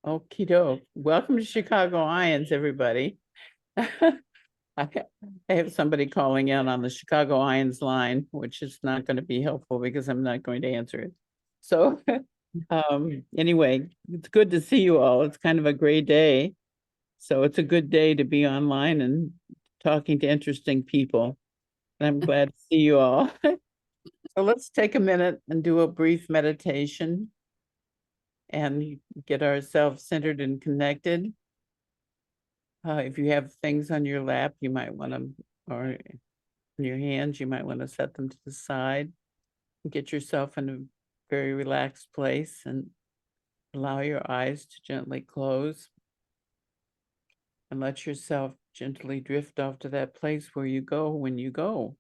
Okie doke. Welcome to Chicago IANDS, everybody. I have somebody calling in on the Chicago IANDS line, which is not going to be helpful because I'm not going to answer it. So anyway, it's good to see you all. It's kind of a gray day. So it's a good day to be online and talking to interesting people. And I'm glad to see you all. So let's take a minute and do a brief meditation and get ourselves centered and connected. If you have things on your lap, you might want to, or in your hands, you might want to set them to the side. Get yourself in a very relaxed place and allow your eyes to gently close. And let yourself gently drift off to that place where you go when you go.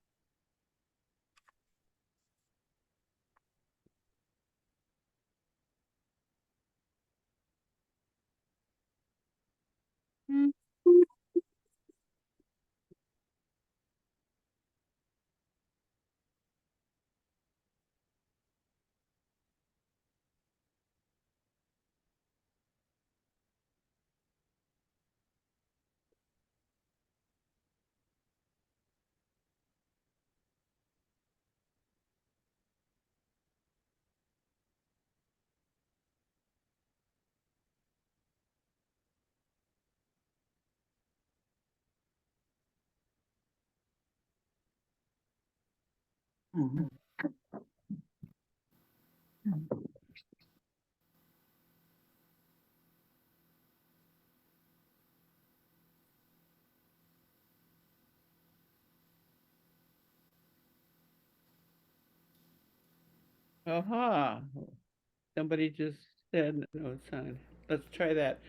Aha. Somebody just said, no, it's not. Let's try that.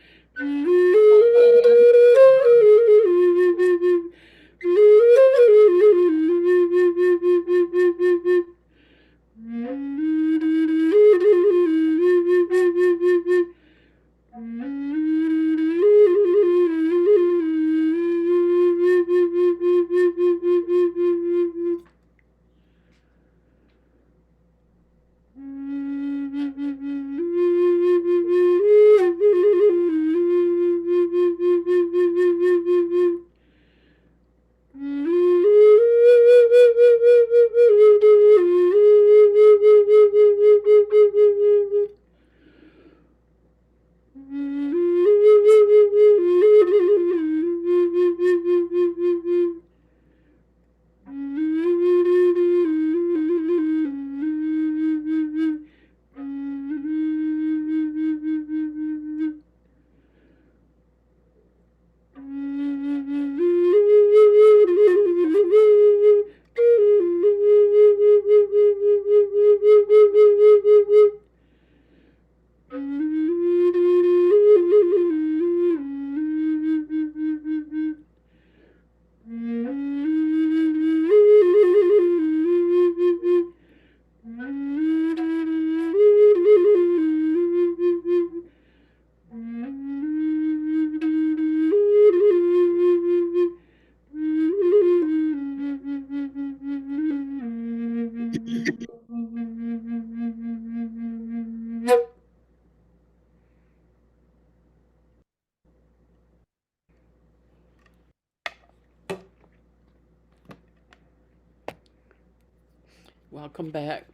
Welcome back.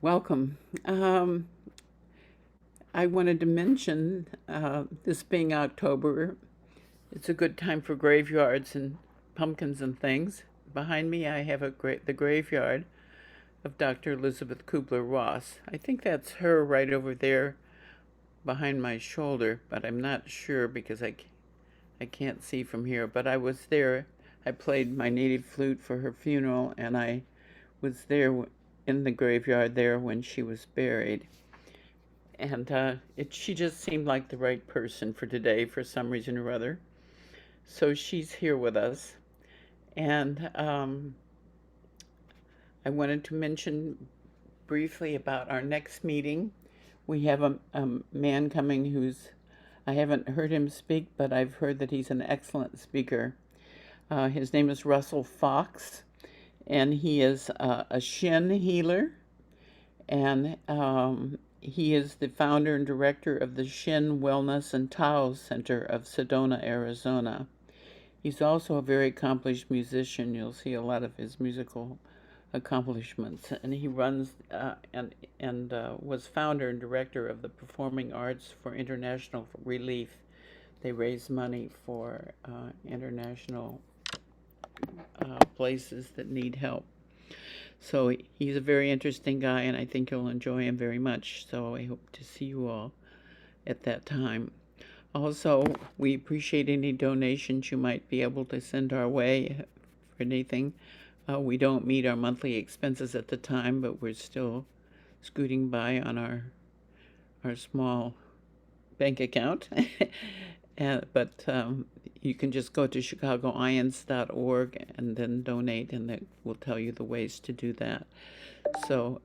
Welcome. I wanted to mention this being October, it's a good time for graveyards and pumpkins and things. Behind me, I have the graveyard of Dr. Elizabeth Kubler-Ross. I think that's her right over there behind my shoulder, but I'm not sure because I can't see from here. But I was there. I played my native flute for her funeral, and I was there in the graveyard there when she was buried. And she just seemed like the right person for today for some reason or other. So she's here with us. And I wanted to mention briefly about our next meeting. We have a man coming I haven't heard him speak, but I've heard that he's an excellent speaker. His name is Russell Fox, and he is a shin healer, and he is the founder and director of the Shin Wellness and Tao Center of Sedona, Arizona. He's also a very accomplished musician. You'll see a lot of his musical accomplishments, and he runs and was founder and director of the Performing Arts for International Relief. They raise money for international places that need help. So he's a very interesting guy, and I think you'll enjoy him very much. So I hope to see you all at that time. Also, we appreciate any donations you might be able to send our way for anything. We don't meet our monthly expenses at the time, but we're still scooting by on our small bank account. But you can just go to chicagoiands.org and then donate, and that will tell you the ways to do that. So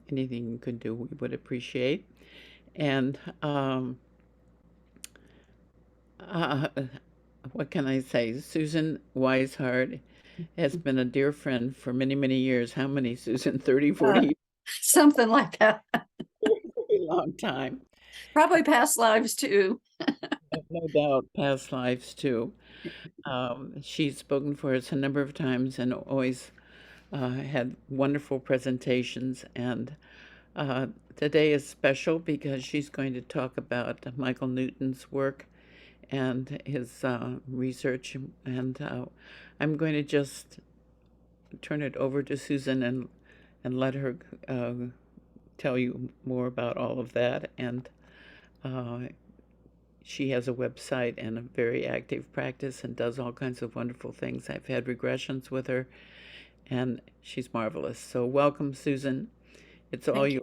anything you could do, we would appreciate. And what can I say? Susan Wisehart has been a dear friend for many, many years. How many, Susan? 30, 40? Something like that. Very long time. Probably past lives too. No doubt, past lives too. She's spoken for us a number of times and always had wonderful presentations. And today is special because she's going to talk about Michael Newton's work and his research. And I'm going to just turn it over to Susan and let her tell you more about all of that. And she has a website and a very active practice and does all kinds of wonderful things. I've had regressions with her, and she's marvelous. So welcome, Susan. It's all you.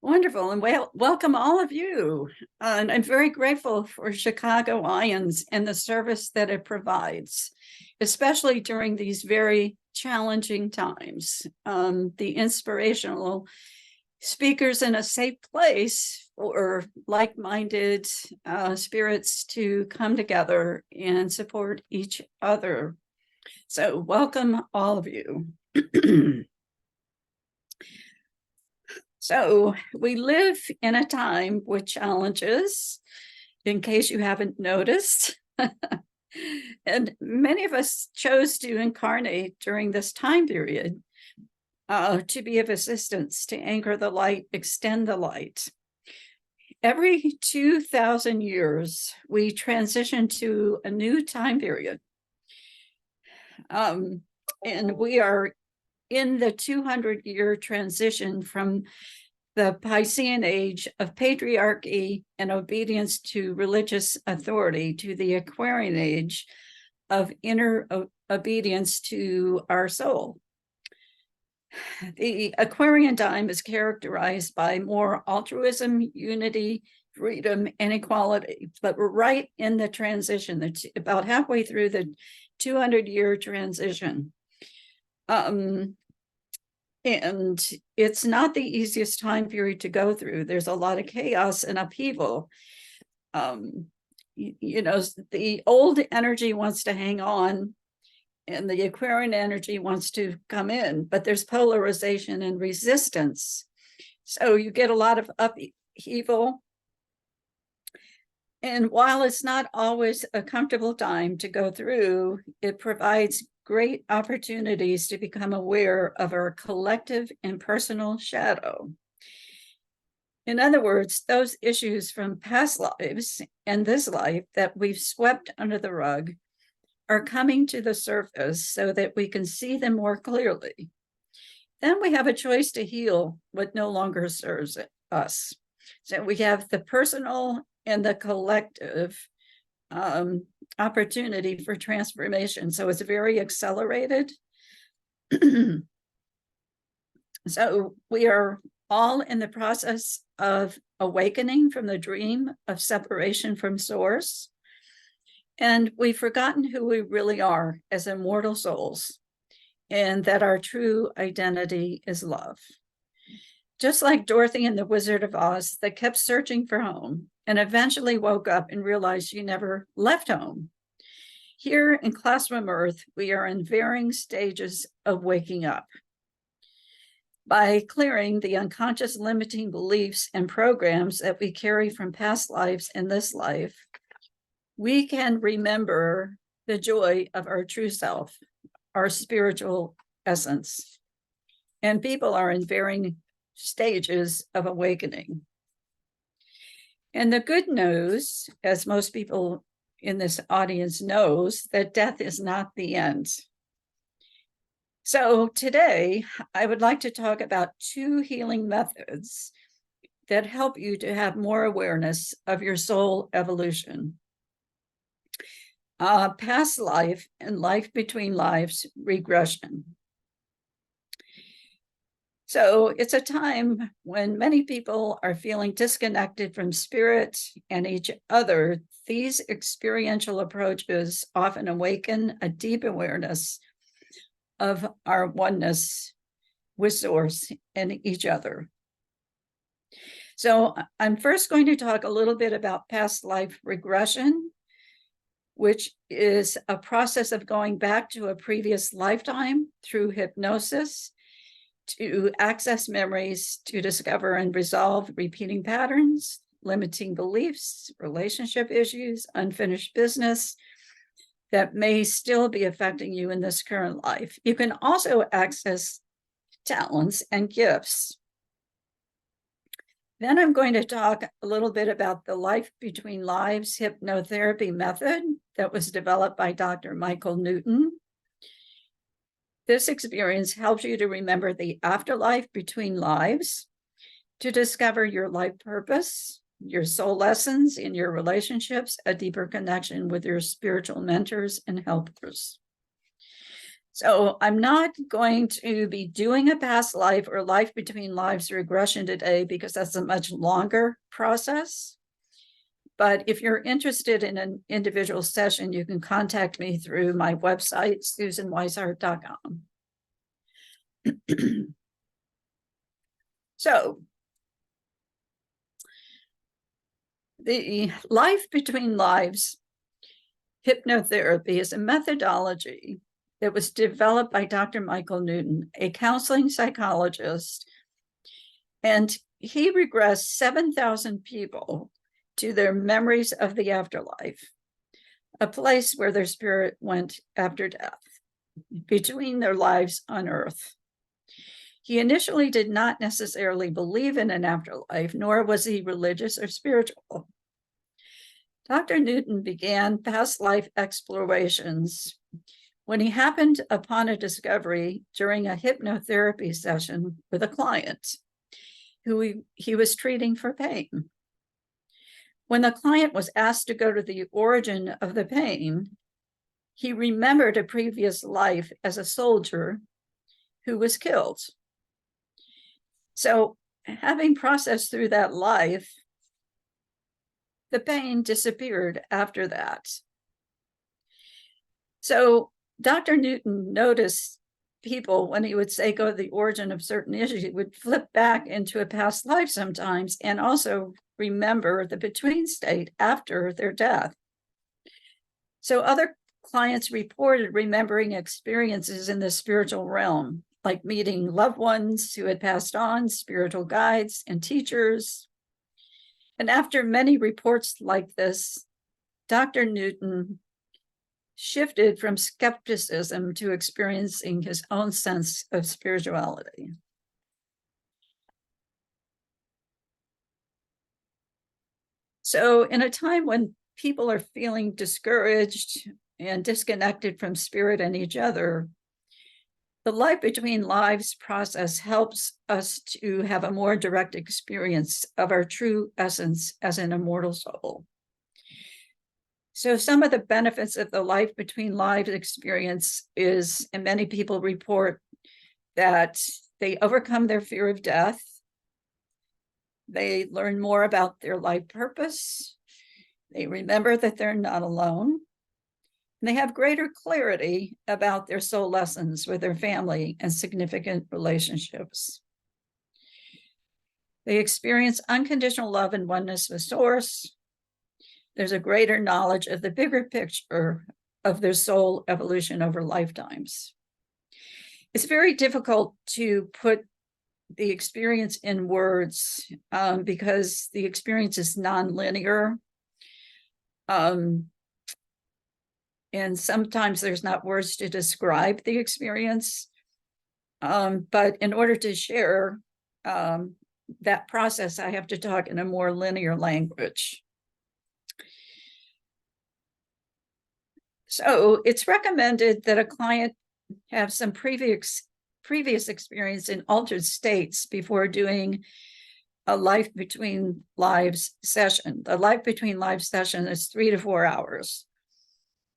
Wonderful, and welcome all of you. And I'm very grateful for Chicago IANDS and the service that it provides, especially during these very challenging times. The inspirational speakers in a safe place for like-minded spirits to come together and support each other. So welcome all of you. So we live in a time with challenges, in case you haven't noticed. And many of us chose to incarnate during this time period to be of assistance, to anchor the light, extend the light. Every 2,000 years, we transition to a new time period. And we are in the 200-year transition from the Piscean age of patriarchy and obedience to religious authority to the Aquarian age of inner obedience to our soul. The Aquarian time is characterized by more altruism, unity, freedom, and equality. But we're right in the transition, about halfway through the 200-year transition. And it's not the easiest time period to go through. There's a lot of chaos and upheaval. You know, the old energy wants to hang on, and the Aquarian energy wants to come in, but there's polarization and resistance. So you get a lot of upheaval. And while it's not always a comfortable time to go through, it provides great opportunities to become aware of our collective and personal shadow. In other words, those issues from past lives and this life that we've swept under the rug are coming to the surface so that we can see them more clearly. Then we have a choice to heal what no longer serves us. So we have the personal and the collective opportunity for transformation. So it's very accelerated. So we are all in the process of awakening from the dream of separation from source. And we've forgotten who we really are as immortal souls, and that our true identity is love. Just like Dorothy in The Wizard of Oz, that kept searching for home and eventually woke up and realized she never left home. Here in Classroom Earth, we are in varying stages of waking up. By clearing the unconscious limiting beliefs and programs that we carry from past lives in this life, we can remember the joy of our true self, our spiritual essence. And people are in varying stages of awakening. And the good news, as most people in this audience knows, that death is not the end. So today, I would like to talk about 2 healing methods that help you to have more awareness of your soul evolution. Past life and life between lives regression. So it's a time when many people are feeling disconnected from spirit and each other. These experiential approaches often awaken a deep awareness of our oneness with Source and each other. So I'm first going to talk a little bit about past life regression, which is a process of going back to a previous lifetime through hypnosis to access memories, to discover and resolve repeating patterns, limiting beliefs, relationship issues, unfinished business that may still be affecting you in this current life. You can also access talents and gifts. Then I'm going to talk a little bit about the life between lives hypnotherapy method that was developed by Dr. Michael Newton. This experience helps you to remember the afterlife between lives, to discover your life purpose, your soul lessons in your relationships, a deeper connection with your spiritual mentors and helpers. So I'm not going to be doing a past life or life between lives regression today because that's a much longer process. But if you're interested in an individual session, you can contact me through my website, susanwisehart.com. So the life between lives hypnotherapy is a methodology that was developed by Dr. Michael Newton, a counseling psychologist, and he regressed 7,000 people to their memories of the afterlife, a place where their spirit went after death, between their lives on earth. He initially did not necessarily believe in an afterlife, nor was he religious or spiritual. Dr. Newton began past life explorations when he happened upon a discovery during a hypnotherapy session with a client who he was treating for pain. When the client was asked to go to the origin of the pain, he remembered a previous life as a soldier who was killed. So, having processed through that life, the pain disappeared after that. So, Dr. Newton noticed people, when he would say go to the origin of certain issues, he would flip back into a past life sometimes and also remember the between state after their death. So other clients reported remembering experiences in the spiritual realm, like meeting loved ones who had passed on, spiritual guides and teachers. And after many reports like this, Dr. Newton shifted from skepticism to experiencing his own sense of spirituality. So in a time when people are feeling discouraged and disconnected from spirit and each other, the life between lives process helps us to have a more direct experience of our true essence as an immortal soul. So some of the benefits of the life between lives experience is, and many people report that they overcome their fear of death. They learn more about their life purpose. They remember that they're not alone. And they have greater clarity about their soul lessons with their family and significant relationships. They experience unconditional love and oneness with Source. There's a greater knowledge of the bigger picture of their soul evolution over lifetimes. It's very difficult to put the experience in words, because the experience is nonlinear. And sometimes there's not words to describe the experience. But in order to share that process, I have to talk in a more linear language. So it's recommended that a client have some previous experience in altered states before doing a life between lives session. The life between lives session is 3 to 4 hours.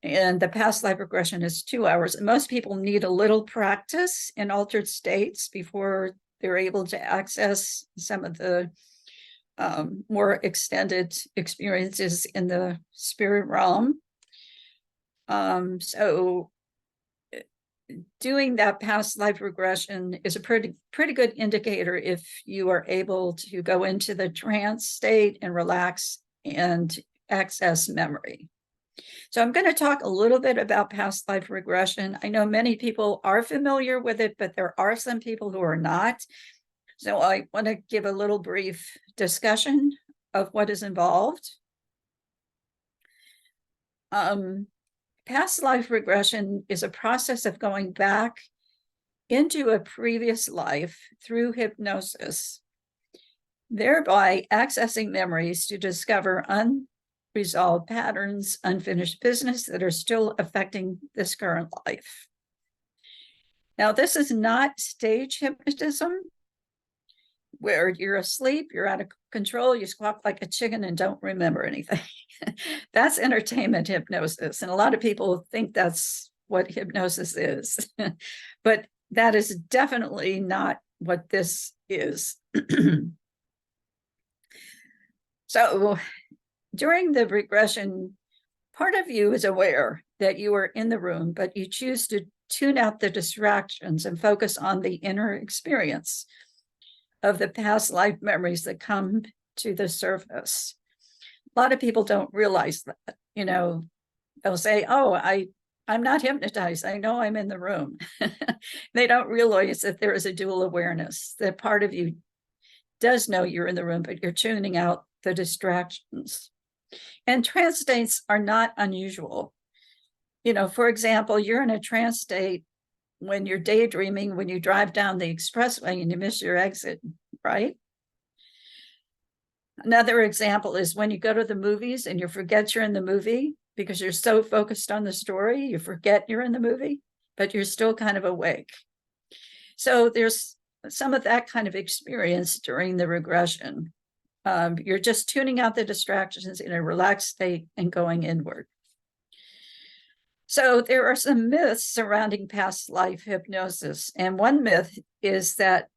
And the past life regression is 2 hours. And most people need a little practice in altered states before they're able to access some of the more extended experiences in the spirit realm. So doing that past life regression is a pretty good indicator if you are able to go into the trance state and relax and access memory. So I'm going to talk a little bit about past life regression. I know many people are familiar with it, but there are some people who are not. So I want to give a little brief discussion of what is involved. Past life regression is a process of going back into a previous life through hypnosis, thereby accessing memories to discover unresolved patterns, unfinished business that are still affecting this current life. Now, this is not stage hypnotism, where you're asleep, you're out of control, you squawk like a chicken and don't remember anything. That's entertainment hypnosis. And a lot of people think that's what hypnosis is. But that is definitely not what this is. So during the regression, part of you is aware that you are in the room, but you choose to tune out the distractions and focus on the inner experience of the past life memories that come to the surface. A lot of people don't realize that, they'll say, oh, I'm not hypnotized. I know I'm in the room. They don't realize that there is a dual awareness, that part of you does know you're in the room, but you're tuning out the distractions. And trance states are not unusual. For example, you're in a trance state when you're daydreaming, when you drive down the expressway and you miss your exit, right? Another example is when you go to the movies and you forget you're in the movie because you're so focused on the story, you forget you're in the movie, but you're still kind of awake. So there's some of that kind of experience during the regression. You're just tuning out the distractions in a relaxed state and going inward. So there are some myths surrounding past life hypnosis. And one myth is that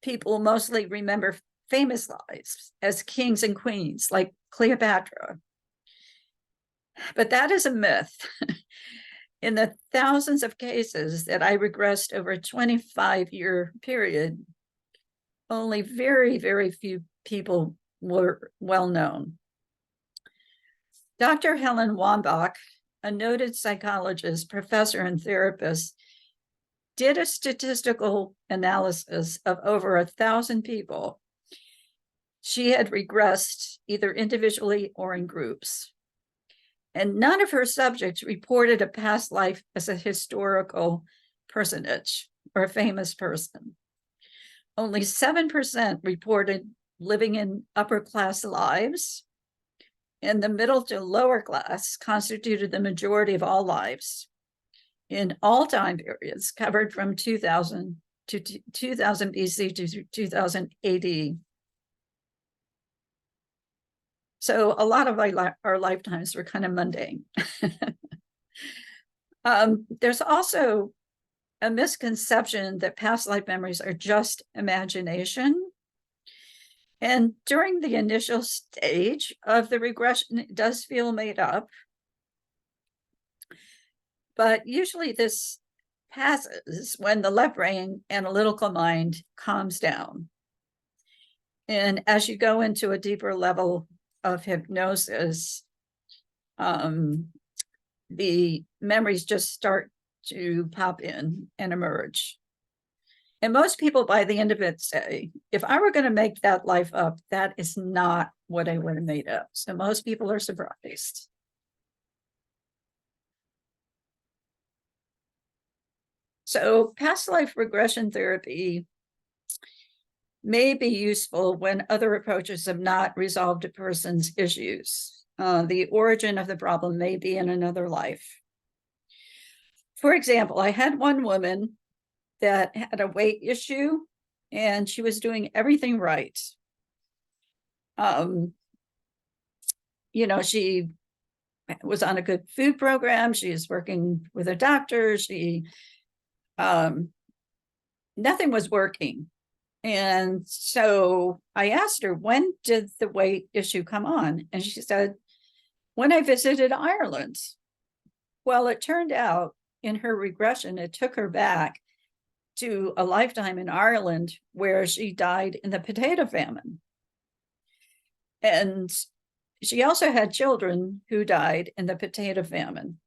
people mostly remember famous lives as kings and queens, like Cleopatra. But that is a myth. In the thousands of cases that I regressed over a 25-year period, only very, very few people were well known. Dr. Helen Wambach, a noted psychologist, professor, and therapist, did a statistical analysis of over 1,000 people. She had regressed either individually or in groups. And none of her subjects reported a past life as a historical personage or a famous person. Only 7% reported living in upper class lives, and the middle to lower class constituted the majority of all lives in all time periods covered from 2000 to 2000 BC to 2000 AD. So a lot of our lifetimes were kind of mundane. There's also a misconception that past life memories are just imagination. And during the initial stage of the regression, it does feel made up. But usually this passes when the left brain analytical mind calms down. And as you go into a deeper level of hypnosis, the memories just start to pop in and emerge. And most people by the end of it say, if I were going to make that life up, that is not what I would have made up. So most people are surprised. So past life regression therapy may be useful when other approaches have not resolved a person's issues. The origin of the problem may be in another life. For example, I had one woman that had a weight issue and she was doing everything right. She was on a good food program. She is working with a doctor. Nothing was working. And so I asked her, when did the weight issue come on? And she said, when I visited Ireland. Well, it turned out in her regression, it took her back to a lifetime in Ireland where she died in the potato famine. And she also had children who died in the potato famine.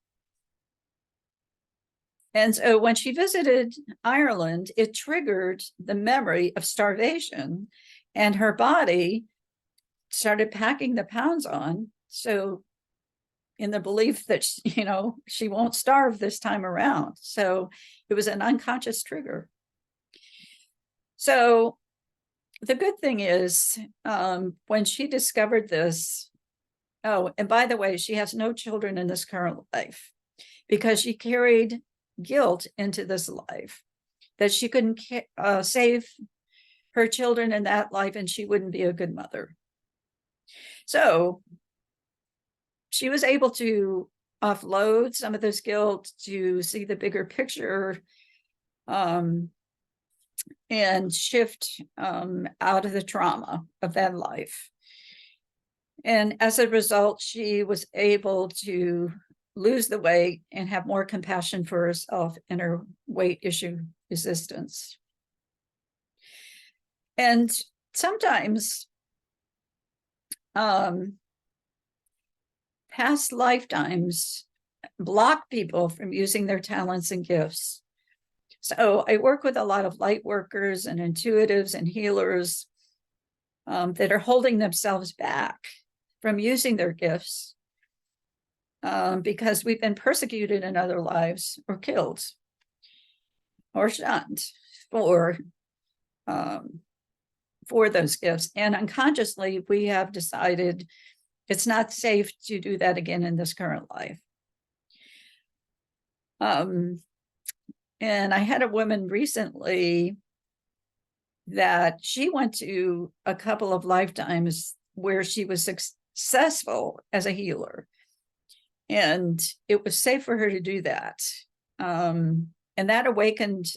And so when she visited Ireland, it triggered the memory of starvation, and her body started packing the pounds on. So in the belief that, she won't starve this time around. So it was an unconscious trigger. So the good thing is, when she discovered this, and by the way, she has no children in this current life because she carried guilt into this life, that she couldn't save her children in that life and she wouldn't be a good mother. So she was able to offload some of this guilt to see the bigger picture, and shift out of the trauma of that life. And as a result, she was able to lose the weight and have more compassion for herself and her weight issue resistance. And sometimes past lifetimes block people from using their talents and gifts. So I work with a lot of light workers and intuitives and healers that are holding themselves back from using their gifts because we've been persecuted in other lives or killed or shunned for those gifts. And unconsciously, we have decided it's not safe to do that again in this current life. And I had a woman recently that she went to a couple of lifetimes where she was successful as a healer. And it was safe for her to do that. And that awakened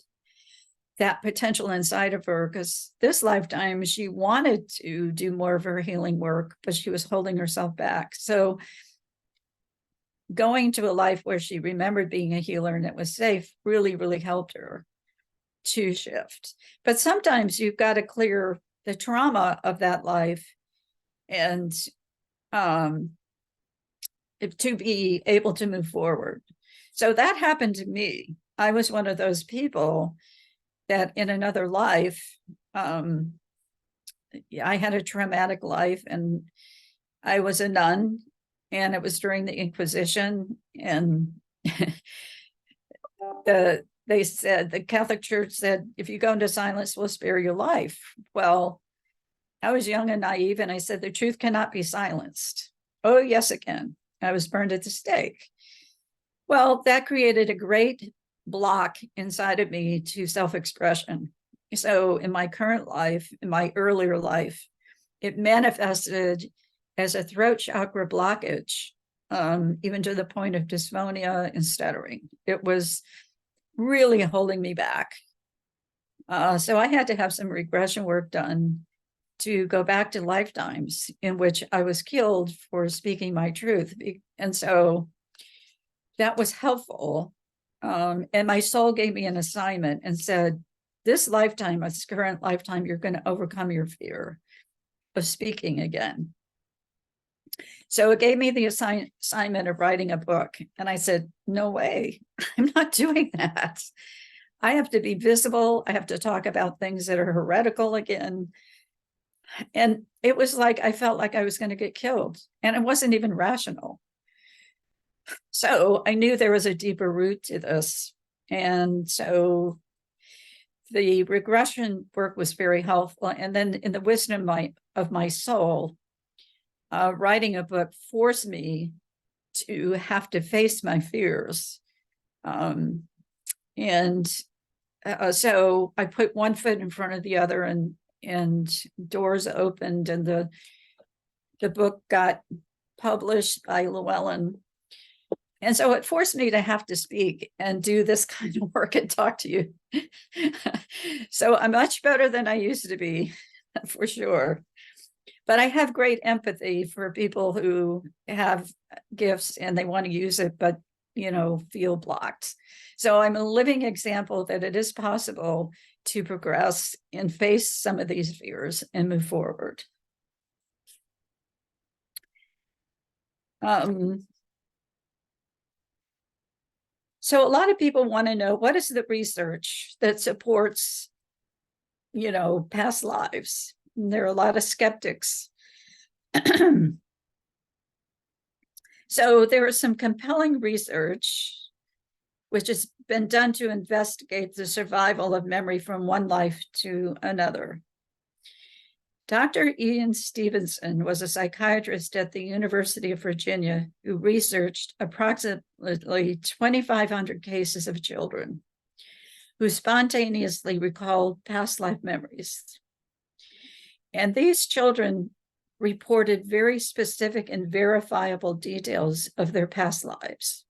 that potential inside of her, because this lifetime she wanted to do more of her healing work, but she was holding herself back. So going to a life where she remembered being a healer and it was safe really, really helped her to shift. But sometimes you've got to clear the trauma of that life and to be able to move forward. So that happened to me. I was one of those people that in another life, I had a traumatic life and I was a nun, and it was during the Inquisition, and they said, the Catholic Church said, if you go into silence, we'll spare your life. Well, I was young and naive, and I said, the truth cannot be silenced. Oh, yes, it can. I was burned at the stake. Well, that created a great block inside of me to self-expression. So in my current life, in my earlier life, it manifested as a throat chakra blockage, even to the point of dysphonia and stuttering. It was really holding me back. So I had to have some regression work done to go back to lifetimes in which I was killed for speaking my truth. And so that was helpful. And my soul gave me an assignment and said, this lifetime, this current lifetime, you're going to overcome your fear of speaking again. So it gave me the assignment of writing a book. And I said, no way, I'm not doing that. I have to be visible. I have to talk about things that are heretical again. And it was like, I felt like I was going to get killed, and it wasn't even rational. So I knew there was a deeper root to this. And so the regression work was very helpful. And then in the wisdom of my soul, writing a book forced me to have to face my fears. So I put one foot in front of the other, and doors opened, and the book got published by Llewellyn. And so it forced me to have to speak and do this kind of work and talk to you. So I'm much better than I used to be, for sure. But I have great empathy for people who have gifts and they want to use it, but, feel blocked. So I'm a living example that it is possible to progress and face some of these fears and move forward. So a lot of people want to know, what is the research that supports, past lives? And there are a lot of skeptics. So there is some compelling research which has been done to investigate the survival of memory from one life to another. Dr. Ian Stevenson was a psychiatrist at the University of Virginia who researched approximately 2,500 cases of children who spontaneously recalled past life memories. And these children reported very specific and verifiable details of their past lives,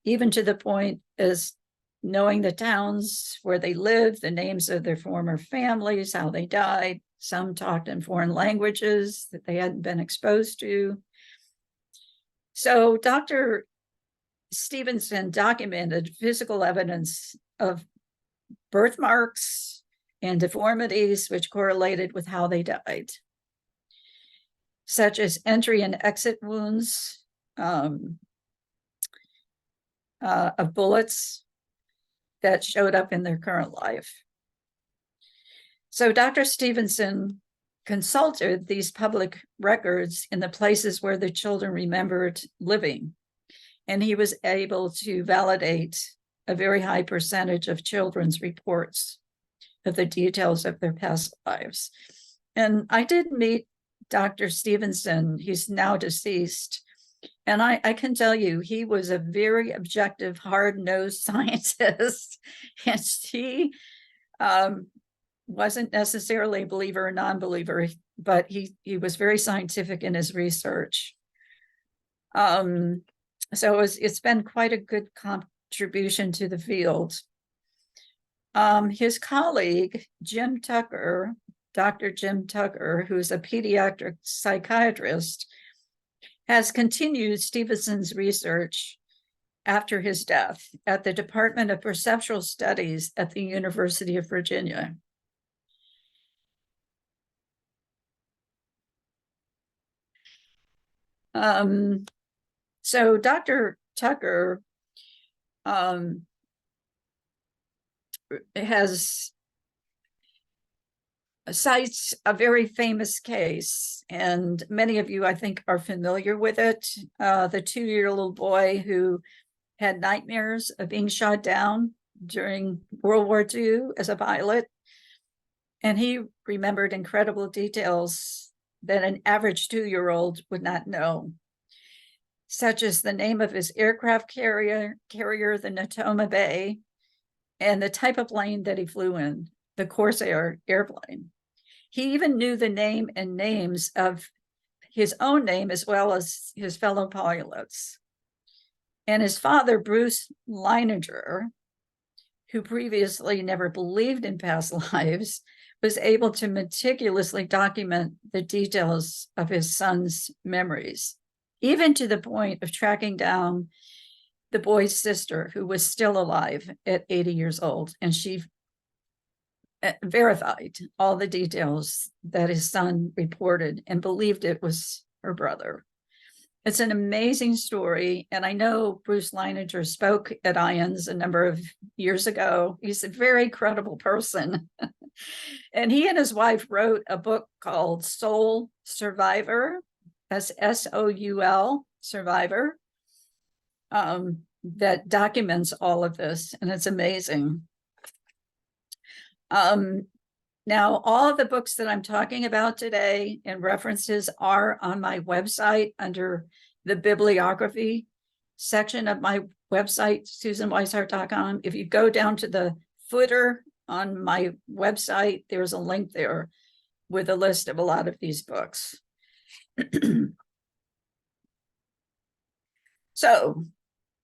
even to the point as knowing the towns where they lived, the names of their former families, how they died. Some talked in foreign languages that they hadn't been exposed to. So Dr. Stevenson documented physical evidence of birthmarks and deformities which correlated with how they died, such as entry and exit wounds of bullets that showed up in their current life. So Dr. Stevenson consulted these public records in the places where the children remembered living, and he was able to validate a very high percentage of children's reports of the details of their past lives. And I did meet Dr. Stevenson. He's now deceased. And I can tell you, he was a very objective, hard-nosed scientist. And he wasn't necessarily a believer or non-believer, but he was very scientific in his research. So it's been quite a good contribution to the field. His colleague, Jim Tucker, Dr. Jim Tucker, who's a pediatric psychiatrist, has continued Stevenson's research after his death at the Department of Perceptual Studies at the University of Virginia. So Dr. Tucker cites a very famous case, and many of you, I think, are familiar with it. The 2-year-old boy who had nightmares of being shot down during World War II as a pilot. And he remembered incredible details that an average 2-year-old would not know, such as the name of his aircraft carrier, the Natoma Bay, and the type of plane that he flew in, the Corsair airplane. He even knew the name and names of his own name as well as his fellow pilots. And his father, Bruce Leininger, who previously never believed in past lives, was able to meticulously document the details of his son's memories, even to the point of tracking down the boy's sister, who was still alive at 80 years old. And she verified all the details that his son reported and believed it was her brother. It's an amazing story. And I know Bruce Leininger spoke at IANDS a number of years ago. He's a very credible person. And he and his wife wrote a book called Soul Survivor, SSOUL, Survivor, that documents all of this. And it's amazing. Now, all of the books that I'm talking about today and references are on my website under the bibliography section of my website, SusanWisehart.com. If you go down to the footer on my website, there's a link there with a list of a lot of these books. So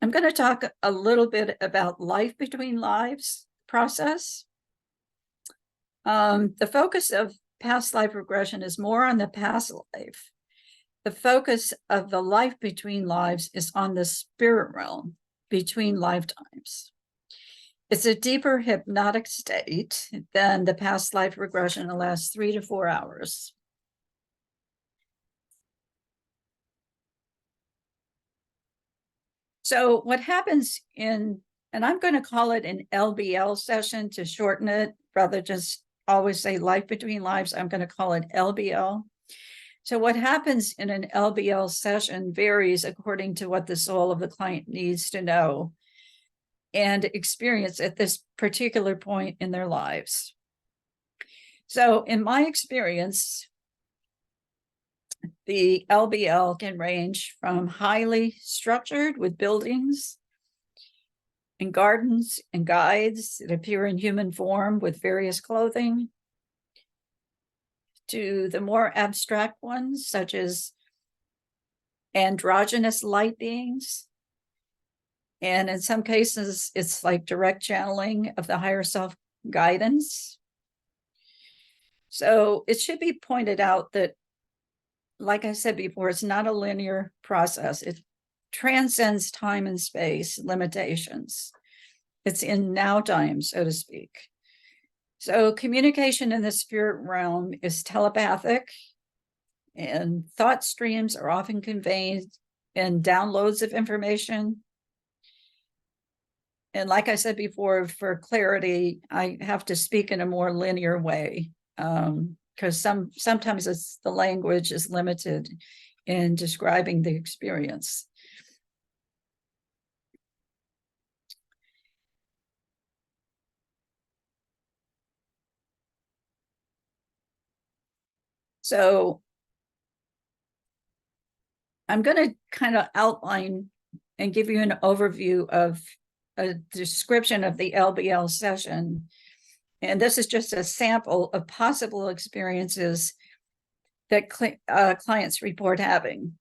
I'm going to talk a little bit about life between lives process. The focus of past life regression is more on the past life. The focus of the life between lives is on the spirit realm between lifetimes. It's a deeper hypnotic state than the past life regression that lasts 3 to 4 hours. So what happens and I'm going to call it an LBL session to shorten it, rather just always say life between lives, I'm going to call it LBL. So what happens in an LBL session varies according to what the soul of the client needs to know and experience at this particular point in their lives. So in my experience, the LBL can range from highly structured with buildings and gardens and guides that appear in human form with various clothing, to the more abstract ones, such as androgynous light beings. And in some cases, it's like direct channeling of the higher self guidance. So it should be pointed out that, like I said before, it's not a linear process. It transcends time and space limitations. It's in now time, so to speak. So communication in the spirit realm is telepathic, and thought streams are often conveyed in downloads of information. And like I said before, for clarity, I have to speak in a more linear way, because sometimes the language is limited in describing the experience. So I'm going to kind of outline and give you an overview of a description of the LBL session. And this is just a sample of possible experiences that clients report having.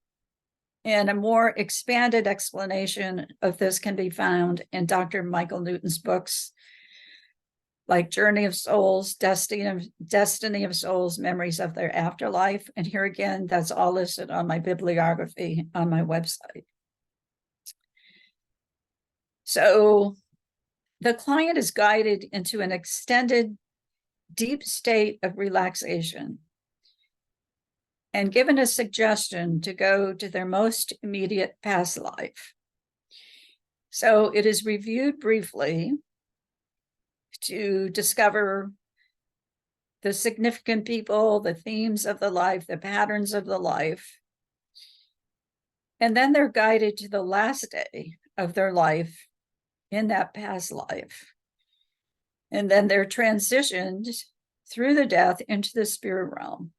And a more expanded explanation of this can be found in Dr. Michael Newton's books, like Journey of Souls, Destiny of Souls, Memories of Their Afterlife. And here again, that's all listed on my bibliography on my website. So the client is guided into an extended, deep state of relaxation and given a suggestion to go to their most immediate past life. So it is reviewed briefly to discover the significant people, the themes of the life, the patterns of the life. And then they're guided to the last day of their life in that past life. And then they're transitioned through the death into the spirit realm.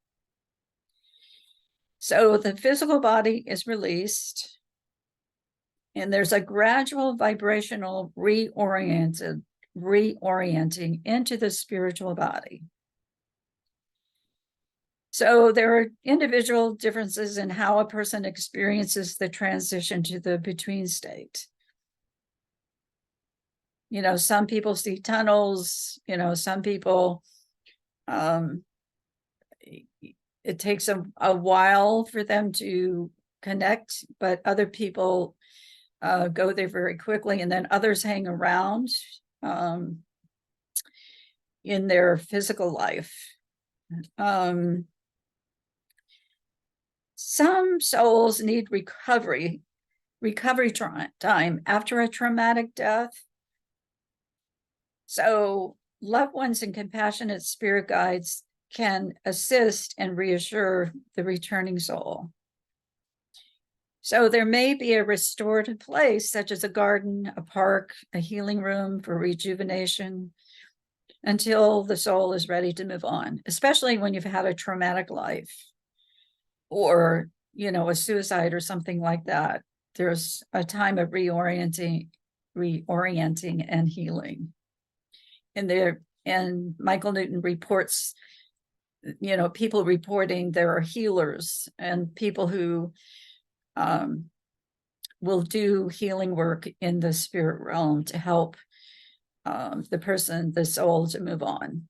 So the physical body is released, and there's a gradual vibrational reorienting into the spiritual body. So there are individual differences in how a person experiences the transition to the between state. You know, some people see tunnels, you know, some people, it takes a while for them to connect, but other people go there very quickly, and then others hang around in their physical life. Some souls need recovery time after a traumatic death. So loved ones and compassionate spirit guides can assist and reassure the returning soul. So there may be a restorative place, such as a garden, a park, a healing room for rejuvenation, until the soul is ready to move on, especially when you've had a traumatic life or, a suicide or something like that. There's a time of reorienting and healing. And Michael Newton reports, people reporting there are healers and people who will do healing work in the spirit realm to help the soul to move on.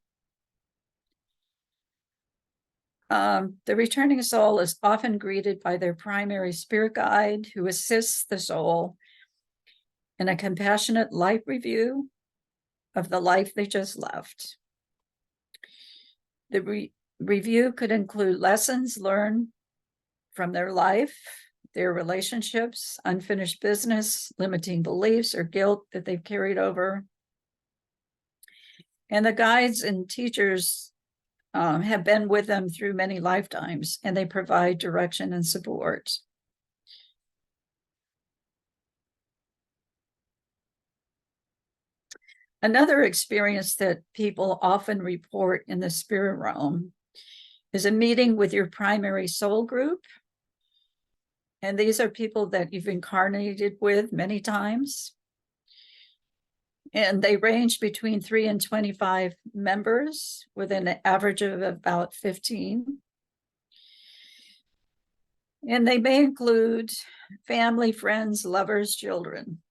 The returning soul is often greeted by their primary spirit guide, who assists the soul in a compassionate life review of the life they just left. The review could include lessons learned from their life, their relationships, unfinished business, limiting beliefs, or guilt that they've carried over. And the guides and teachers have been with them through many lifetimes, and they provide direction and support. Another experience that people often report in the spirit realm is a meeting with your primary soul group. And these are people that you've incarnated with many times. And they range between 3 and 25 members, with an average of about 15. And they may include family, friends, lovers, children.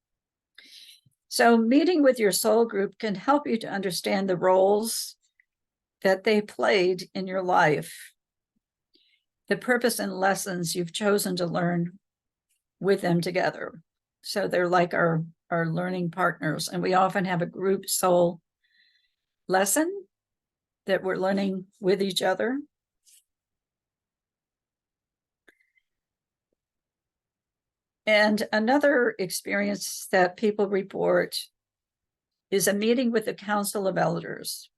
So meeting with your soul group can help you to understand the roles that they played in your life, the purpose and lessons you've chosen to learn with them together. So they're like our learning partners. And we often have a group soul lesson that we're learning with each other. And another experience that people report is a meeting with the Council of Elders.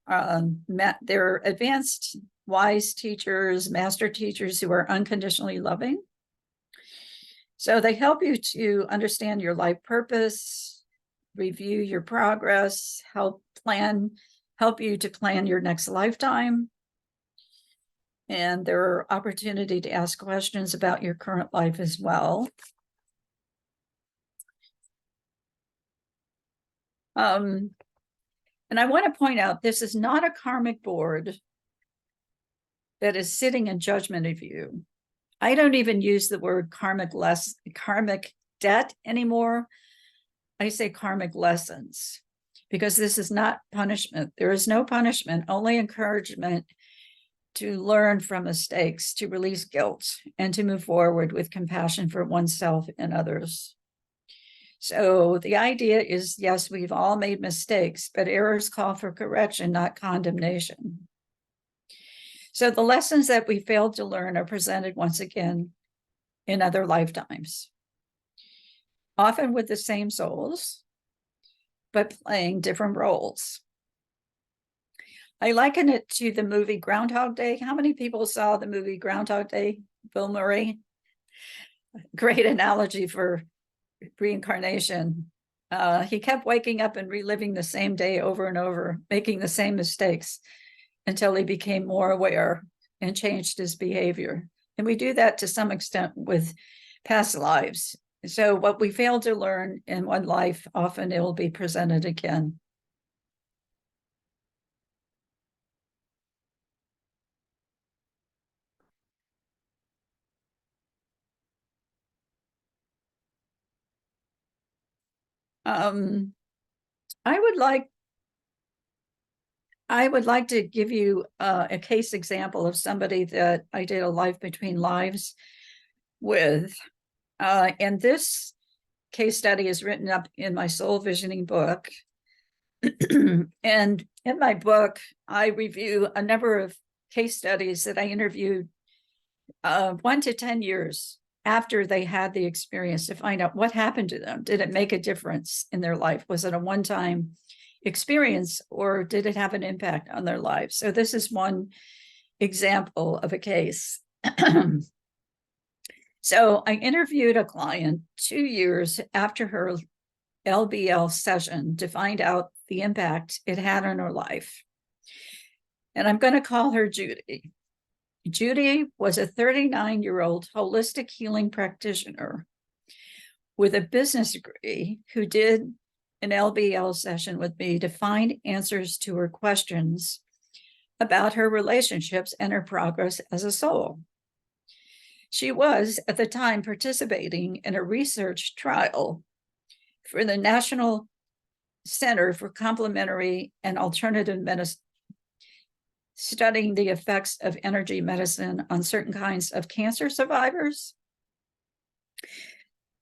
They're advanced, wise teachers, master teachers who are unconditionally loving. So they help you to understand your life purpose, review your progress, help you to plan your next lifetime. And there are opportunity to ask questions about your current life as well. And I want to point out, this is not a karmic board that is sitting in judgment of you. I don't even use the word karmic debt anymore. I say karmic lessons, because this is not punishment. There is no punishment, only encouragement to learn from mistakes, to release guilt, and to move forward with compassion for oneself and others. So the idea is, yes, we've all made mistakes, but errors call for correction, not condemnation. So the lessons that we failed to learn are presented once again in other lifetimes, often with the same souls, but playing different roles. I liken it to the movie Groundhog Day. How many people saw the movie Groundhog Day? Bill Murray. Great analogy for reincarnation. He kept waking up and reliving the same day over and over, making the same mistakes until he became more aware and changed his behavior. And we do that to some extent with past lives. So what we fail to learn in one life, often it will be presented again. I would like to give you a case example of somebody that I did a life between lives with. And this case study is written up in my soul visioning book. And in my book, I review a number of case studies that I interviewed 1 to 10 years after they had the experience to find out what happened to them. Did it make a difference in their life? Was it a one-time experience, or did it have an impact on their lives? So this is one example of a case. So I interviewed a client 2 years after her LBL session to find out the impact it had on her life. And I'm going to call her Judy. Judy was a 39-year-old holistic healing practitioner with a business degree who did an LBL session with me to find answers to her questions about her relationships and her progress as a soul. She was, at the time, participating in a research trial for the National Center for Complementary and Alternative Medicine, studying the effects of energy medicine on certain kinds of cancer survivors.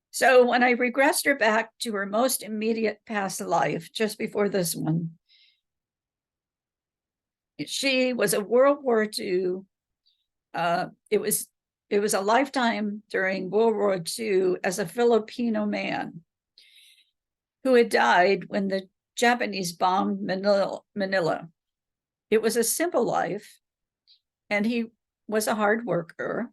So when I regressed her back to her most immediate past life, just before this one, she was a World War II. It was a lifetime during World War II as a Filipino man who had died when the Japanese bombed Manila. It was a simple life, and he was a hard worker,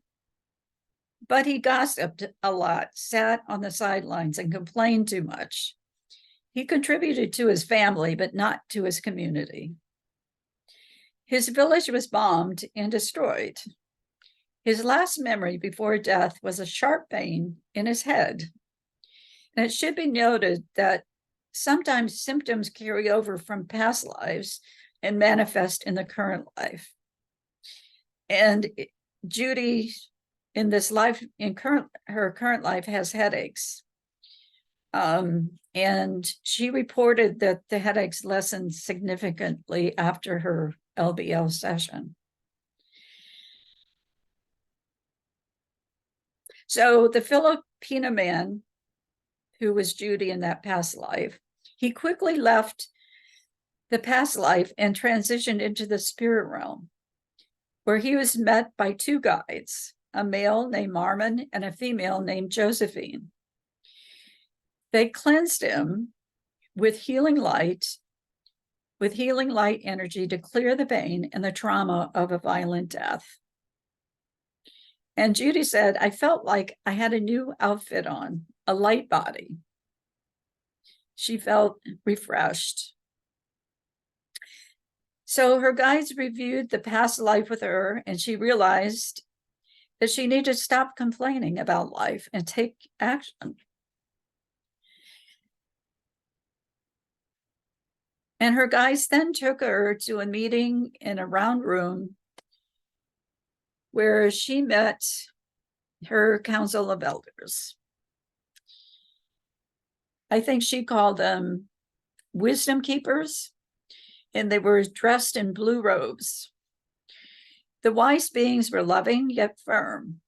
but he gossiped a lot, sat on the sidelines, and complained too much. He contributed to his family, but not to his community. His village was bombed and destroyed. His last memory before death was a sharp pain in his head. And it should be noted that sometimes symptoms carry over from past lives and manifest in the current life. And Judy, in this life, her current life, has headaches. And she reported that the headaches lessened significantly after her LBL session. So the Filipino man, who was Judy in that past life, he quickly left the past life and transitioned into the spirit realm, where he was met by 2 guides, a male named Marmon and a female named Josephine. They cleansed him with healing light energy to clear the pain and the trauma of a violent death. And Judy said, I felt like I had a new outfit on, a light body. She felt refreshed. So her guides reviewed the past life with her, and she realized that she needed to stop complaining about life and take action. And her guides then took her to a meeting in a round room where she met her council of elders. I think she called them wisdom keepers, and they were dressed in blue robes. The wise beings were loving yet firm.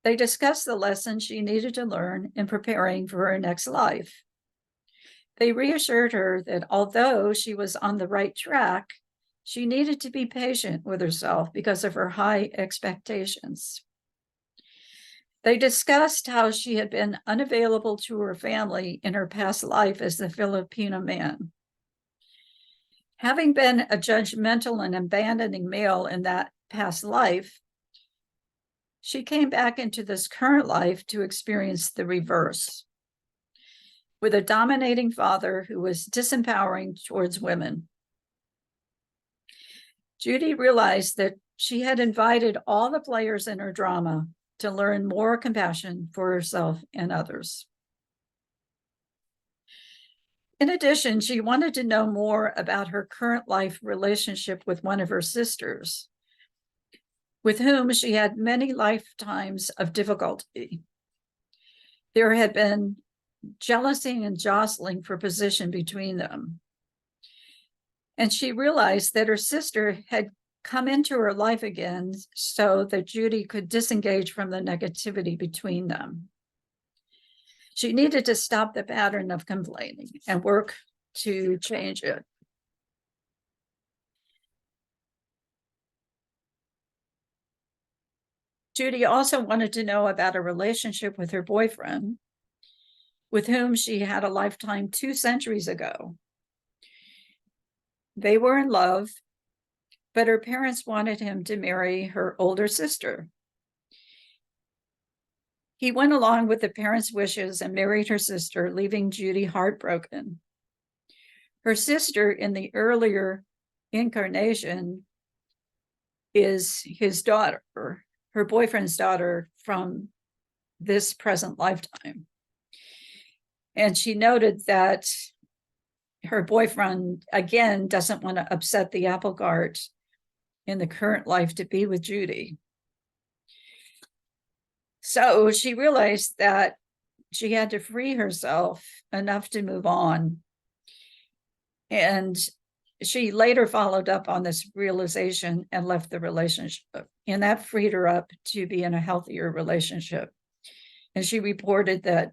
They discussed the lessons she needed to learn in preparing for her next life. They reassured her that although she was on the right track, she needed to be patient with herself because of her high expectations. They discussed how she had been unavailable to her family in her past life as the Filipino man. Having been a judgmental and abandoning male in that past life, she came back into this current life to experience the reverse, with a dominating father who was disempowering towards women. Judy realized that she had invited all the players in her drama to learn more compassion for herself and others. In addition, she wanted to know more about her current life relationship with one of her sisters, with whom she had many lifetimes of difficulty. There had been jealousy and jostling for position between them. And she realized that her sister had come into her life again so that Judy could disengage from the negativity between them. She needed to stop the pattern of complaining and work to change it. Judy also wanted to know about a relationship with her boyfriend, with whom she had a lifetime 2 centuries ago. They were in love, but her parents wanted him to marry her older sister. He went along with the parents' wishes and married her sister, leaving Judy heartbroken. Her sister in the earlier incarnation is his daughter, her boyfriend's daughter from this present lifetime. And she noted that her boyfriend, again, doesn't want to upset the apple cart in the current life to be with Judy. So she realized that she had to free herself enough to move on. And she later followed up on this realization and left the relationship. And that freed her up to be in a healthier relationship. And she reported that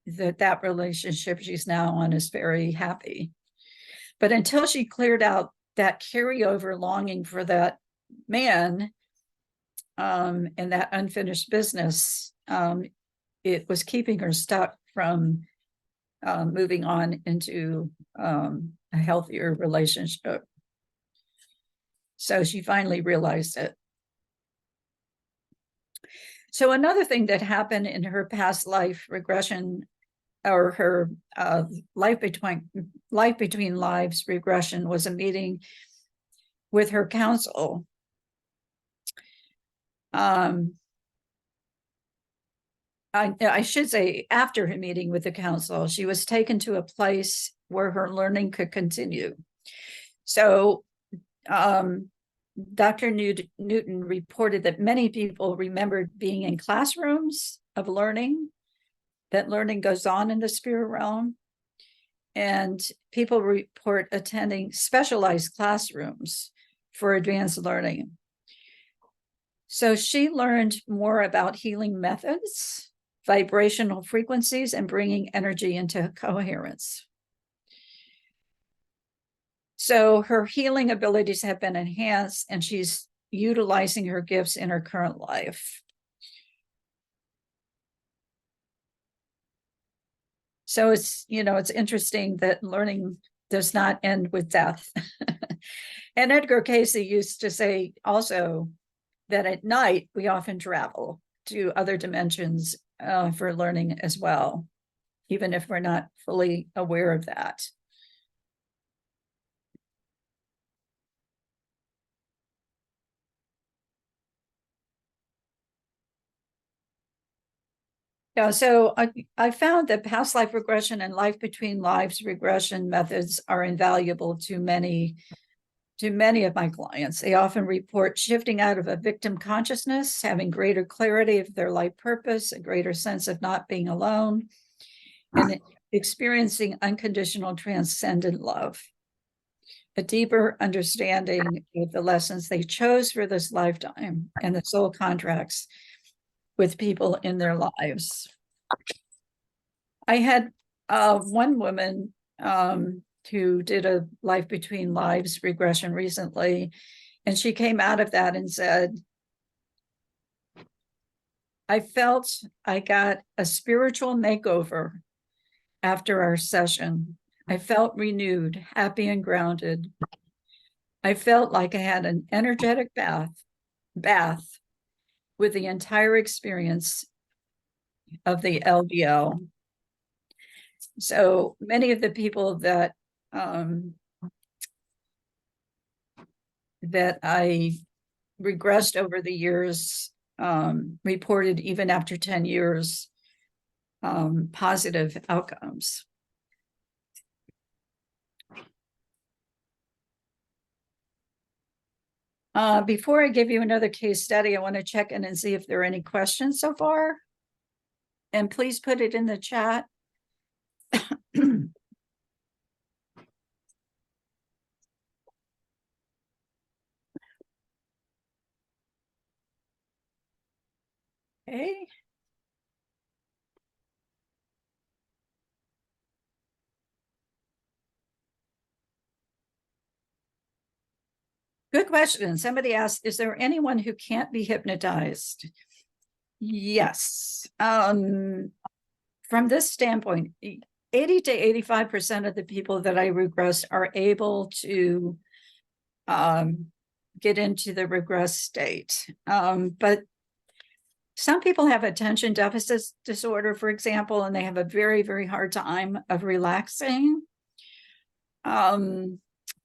that relationship she's now on is very happy. But until she cleared out that carryover longing for that man and that unfinished business, it was keeping her stuck from moving on into a healthier relationship. So she finally realized it. So another thing that happened in her past life regression, or her life between lives regression, was a meeting with her counsel. I should say, after her meeting with the counsel, she was taken to a place where her learning could continue. So Dr. Newton reported that many people remembered being in classrooms of learning, that learning goes on in the spirit realm, and people report attending specialized classrooms for advanced learning. So she learned more about healing methods, vibrational frequencies, and bringing energy into coherence. So her healing abilities have been enhanced, and she's utilizing her gifts in her current life. So it's interesting that learning does not end with death. And Edgar Cayce used to say also that at night we often travel to other dimensions for learning as well, even if we're not fully aware of that. Yeah, so I found that past life regression and life between lives regression methods are invaluable to many of my clients. They often report shifting out of a victim consciousness, having greater clarity of their life purpose, a greater sense of not being alone, and experiencing unconditional transcendent love, a deeper understanding of the lessons they chose for this lifetime and the soul contracts with people in their lives. I had one woman who did a life between lives regression recently, and she came out of that and said, I felt I got a spiritual makeover after our session. I felt renewed, happy, and grounded. I felt like I had an energetic bath with the entire experience of the LDL. So many of the people that I regressed over the years reported, even after 10 years, positive outcomes. Before I give you another case study, I want to check in and see if there are any questions so far. And please put it in the chat. Okay. Good question. Somebody asked, is there anyone who can't be hypnotized? Yes. From this standpoint, 80 to 85% of the people that I regress are able to get into the regress state. But some people have attention deficit disorder, for example, and they have a very, very hard time of relaxing.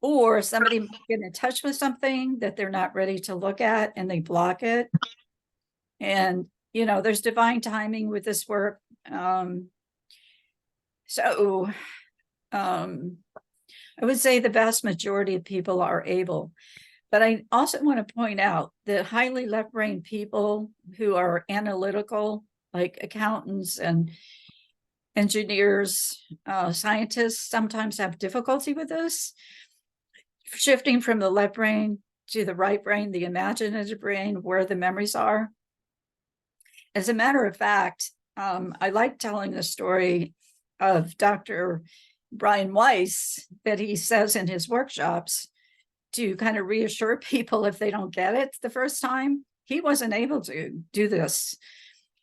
Or somebody might get in touch with something that they're not ready to look at and they block it. And, you know, there's divine timing with this work. I would say the vast majority of people are able. But I also want to point out that highly left-brain people who are analytical, like accountants and engineers, scientists, sometimes have difficulty with this. Shifting from the left brain to the right brain, the imaginative brain, where the memories are. As a matter of fact, I like telling the story of Dr. Brian Weiss that he says in his workshops to kind of reassure people if they don't get it the first time. He wasn't able to do this.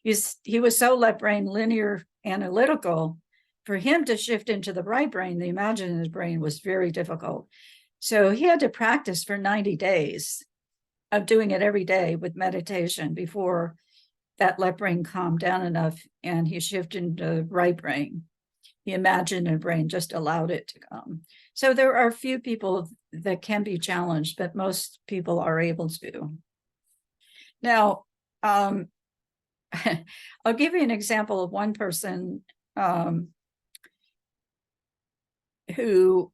He was so left brain linear analytical. For him to shift into the right brain, the imaginative brain, was very difficult. So he had to practice for 90 days of doing it every day with meditation before that left brain calmed down enough and he shifted into the right brain. The imaginative brain just allowed it to come. So there are a few people that can be challenged, but most people are able to. Now, I'll give you an example of one person who,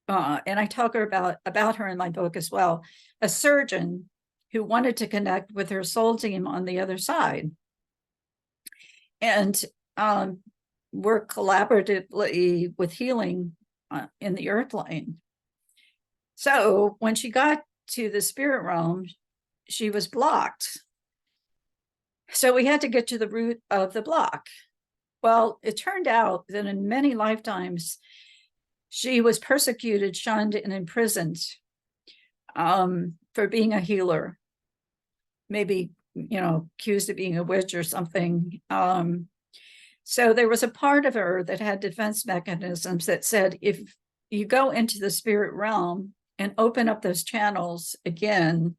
and I talk about her in my book as well, a surgeon who wanted to connect with her soul team on the other side. And work collaboratively with healing in the earth plane. So when she got to the spirit realm, she was blocked. So we had to get to the root of the block. Well, it turned out that in many lifetimes, she was persecuted, shunned, and imprisoned for being a healer. Maybe, you know, accused of being a witch or something. So there was a part of her that had defense mechanisms that said, if you go into the spirit realm and open up those channels again,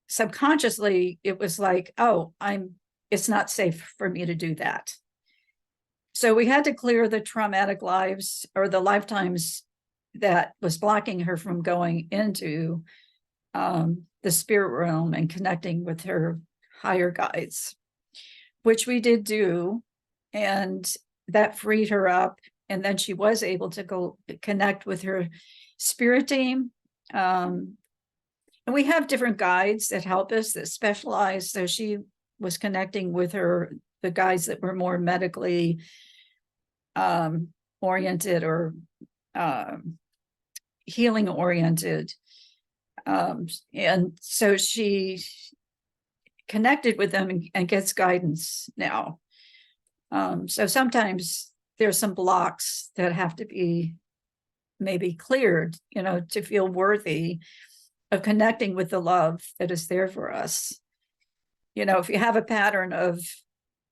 subconsciously, it was like, oh, it's not safe for me to do that. So we had to clear the traumatic lives or the lifetimes that was blocking her from going into the spirit realm and connecting with her higher guides, which we did do. And that freed her up. And then she was able to go connect with her spirit team. And we have different guides that help us that specialize. So she was connecting with the guides that were more medically oriented or healing oriented. And so she connected with them and gets guidance now. So sometimes there's some blocks that have to be maybe cleared, you know, to feel worthy of connecting with the love that is there for us. You know, if you have a pattern of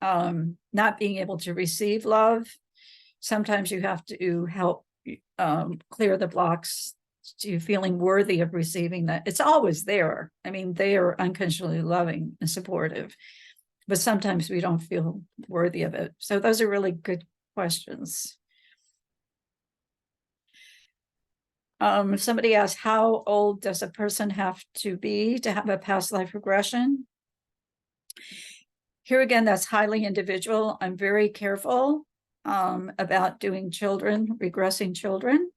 not being able to receive love, sometimes you have to help clear the blocks to feeling worthy of receiving that. It's always there. I mean, they are unconditionally loving and supportive, but sometimes we don't feel worthy of it. So those are really good questions. Somebody asked, how old does a person have to be to have a past life regression? Here again, that's highly individual. I'm very careful about doing children, regressing children.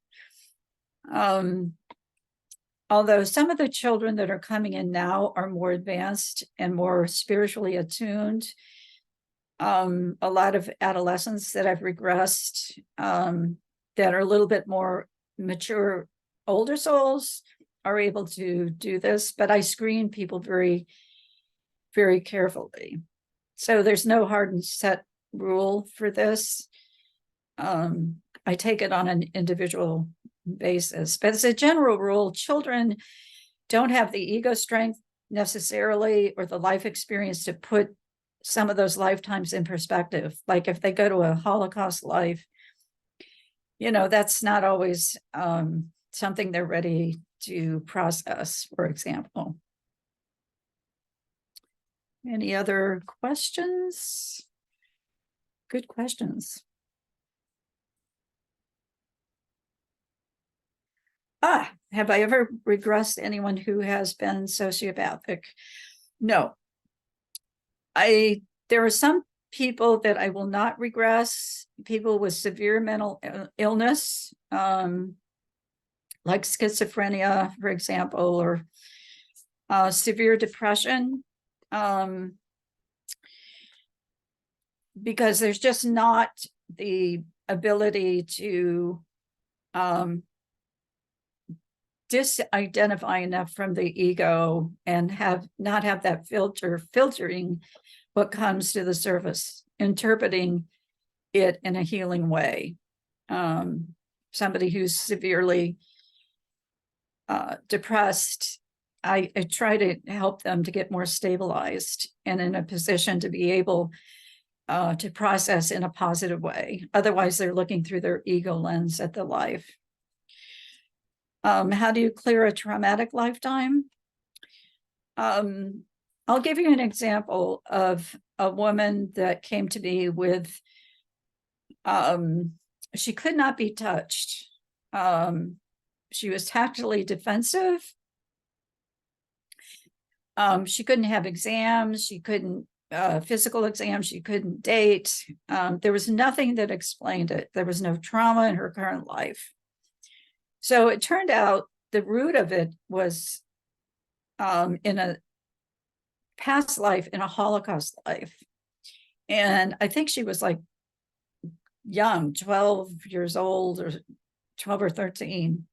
Although some of the children that are coming in now are more advanced and more spiritually attuned. A lot of adolescents that I've regressed that are a little bit more mature, older souls are able to do this, but I screen people very, very carefully. So there's no hard and set rule for this. I take it on an individual basis. But as a general rule, children don't have the ego strength necessarily or the life experience to put some of those lifetimes in perspective. Like if they go to a Holocaust life, that's not always something they're ready to process, for example. Any other questions? Good questions. Have I ever regressed anyone who has been sociopathic? No. There are some people that I will not regress, people with severe mental illness, like schizophrenia, for example, or severe depression, because there's just not the ability to disidentify enough from the ego and not have that filtering what comes to the surface, interpreting it in a healing way. Somebody who's severely depressed, I try to help them to get more stabilized and in a position to be able to process in a positive way. Otherwise, they're looking through their ego lens at the life. How do you clear a traumatic lifetime? I'll give you an example of a woman that came to me with, she could not be touched. She was tactily defensive. She couldn't have exams. She couldn't, physical exams. She couldn't date. There was nothing that explained it. There was no trauma in her current life. So it turned out the root of it was in a past life, in a Holocaust life. And I think she was like young, 12 years old or 12 or 13.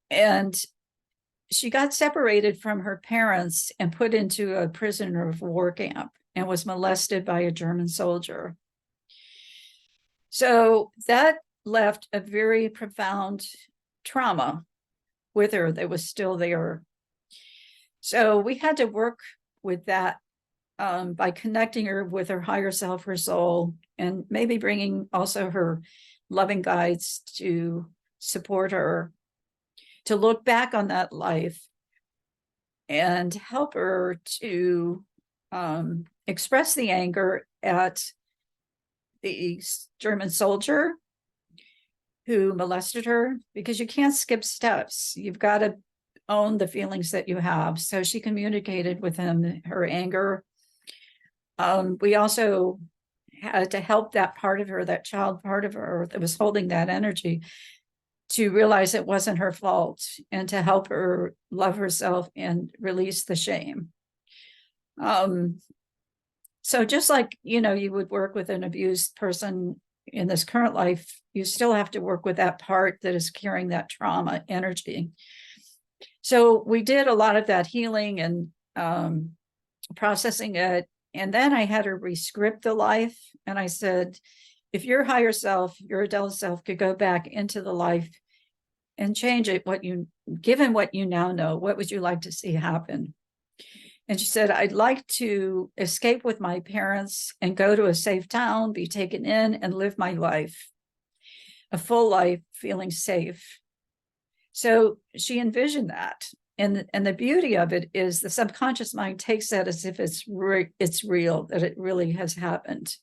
And she got separated from her parents and put into a prisoner of war camp and was molested by a German soldier. So that left a very profound trauma with her that was still there. So we had to work with that by connecting her with her higher self, her soul, and maybe bringing also her loving guides to support her to look back on that life and help her to express the anger at the German soldier who molested her, because you can't skip steps. You've got to own the feelings that you have. So she communicated with him her anger. We also had to help that part of her, that child part of her that was holding that energy, to realize it wasn't her fault and to help her love herself and release the shame. So just like, you would work with an abused person in this current life, you still have to work with that part that is carrying that trauma energy. So we did a lot of that healing and processing it. And then I had her re-script the life. And I said, if your higher self, your adult self, could go back into the life and change it, given what you now know, what would you like to see happen? And she said, I'd like to escape with my parents and go to a safe town, be taken in and live my life, a full life, feeling safe. So she envisioned that. And the beauty of it is the subconscious mind takes that as if it's real, that it really has happened.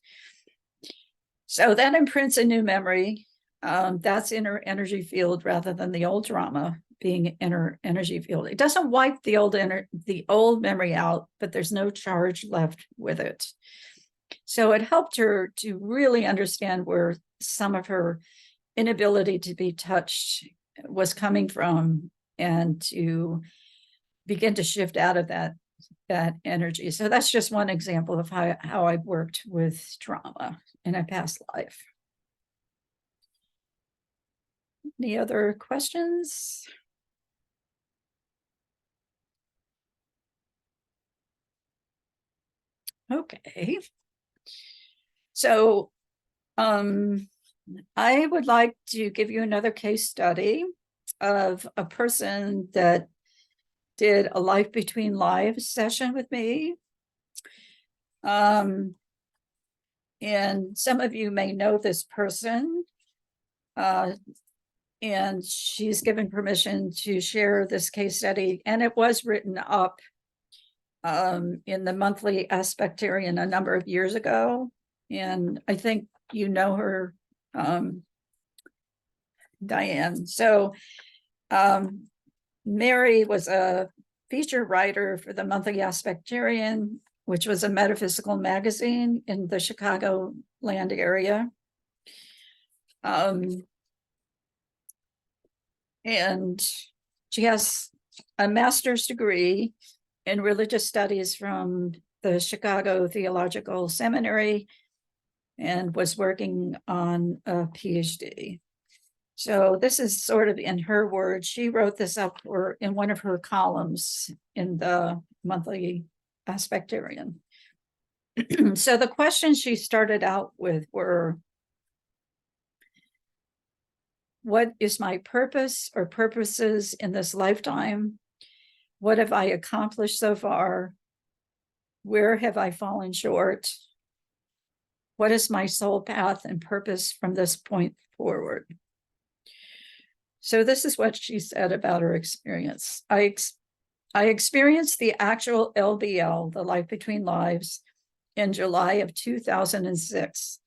So that imprints a new memory. That's in her energy field rather than the old trauma being in her energy field. It doesn't wipe the old memory out, but there's no charge left with it. So it helped her to really understand where some of her inability to be touched was coming from, and to begin to shift out of that energy. So that's just one example of how I've worked with trauma in a past life. Any other questions? Okay. So I would like to give you another case study. of a person that did a Life Between Lives session with me. And some of you may know this person. And she's given permission to share this case study, and it was written up in the monthly Aspectarian a number of years ago. And I think you know her, Diane. So Mary was a feature writer for the monthly Aspectarian, which was a metaphysical magazine in the Chicago land area. And she has a master's degree in religious studies from the Chicago Theological Seminary and was working on a PhD. So this is sort of in her words. She wrote this up in one of her columns in the monthly Aspectarian. So the questions she started out with were, what is my purpose or purposes in this lifetime? What have I accomplished so far? Where have I fallen short? What is my soul path and purpose from this point forward? So this is what she said about her experience. I experienced the actual LBL, the Life Between Lives, in July of 2006.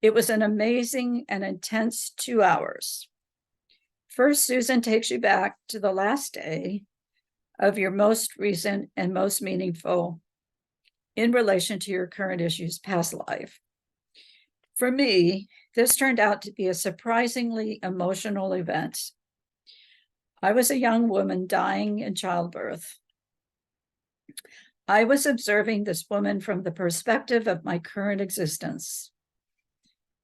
It was an amazing and intense 2 hours. First, Susan takes you back to the last day of your most recent and most meaningful in relation to your current issues past life. For me, this turned out to be a surprisingly emotional event. I was a young woman dying in childbirth. I was observing this woman from the perspective of my current existence.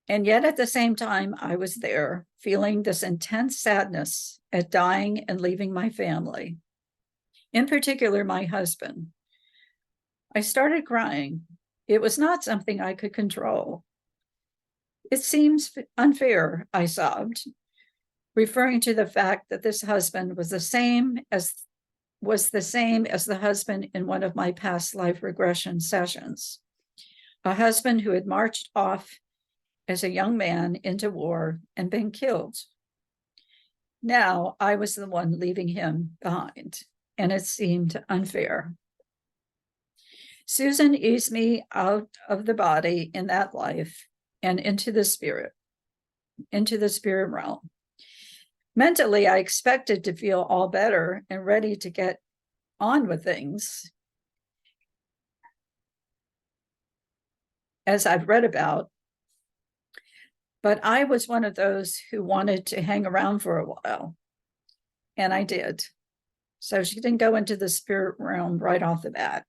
And yet at the same time, I was there feeling this intense sadness at dying and leaving my family, in particular, my husband. I started crying. It was not something I could control. It seems unfair, I sobbed, referring to the fact that this husband was the same as the husband in one of my past life regression sessions, a husband who had marched off as a young man into war and been killed. Now I was the one leaving him behind, and it seemed unfair. Susan eased me out of the body in that life and into the spirit realm. Mentally, I expected to feel all better and ready to get on with things, as I've read about. But I was one of those who wanted to hang around for a while, and I did. So she didn't go into the spirit realm right off the bat.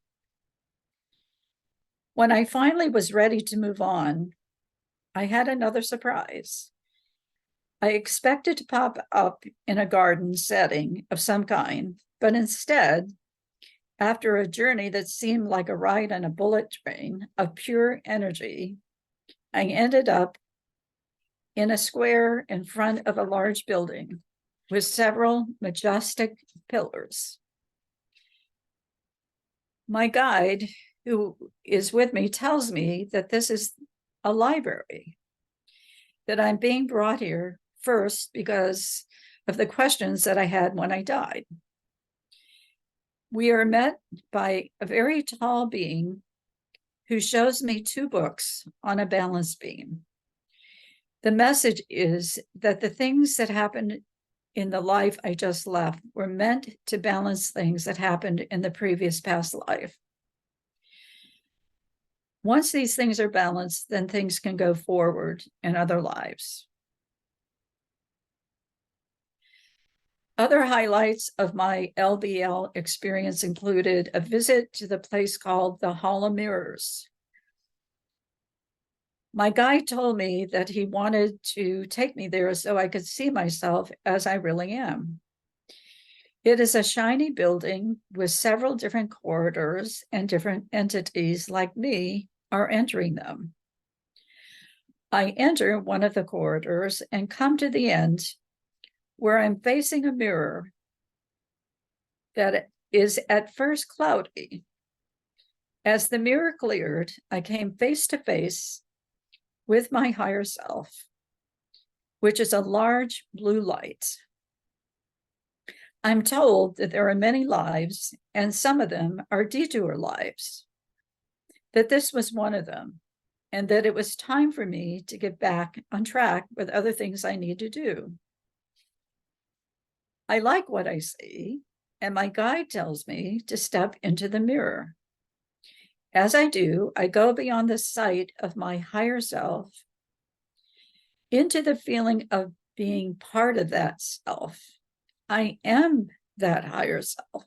When I finally was ready to move on, I had another surprise. I expected to pop up in a garden setting of some kind, but instead, after a journey that seemed like a ride on a bullet train of pure energy, I ended up in a square in front of a large building with several majestic pillars. My guide, who is with me, tells me that this is a library, that I'm being brought here first because of the questions that I had when I died. We are met by a very tall being who shows me 2 books on a balance beam. The message is that the things that happened in the life I just left were meant to balance things that happened in the previous past life. Once these things are balanced, then things can go forward in other lives. Other highlights of my LBL experience included a visit to the place called the Hall of Mirrors. My guide told me that he wanted to take me there so I could see myself as I really am. It is a shiny building with several different corridors, and different entities like me are entering them. I enter one of the corridors and come to the end where I'm facing a mirror that is at first cloudy. As the mirror cleared, I came face to face with my higher self, which is a large blue light. I'm told that there are many lives, and some of them are detour lives, that this was one of them, and that it was time for me to get back on track with other things I need to do. I like what I see, and my guide tells me to step into the mirror. As I do, I go beyond the sight of my higher self into the feeling of being part of that self. I am that higher self.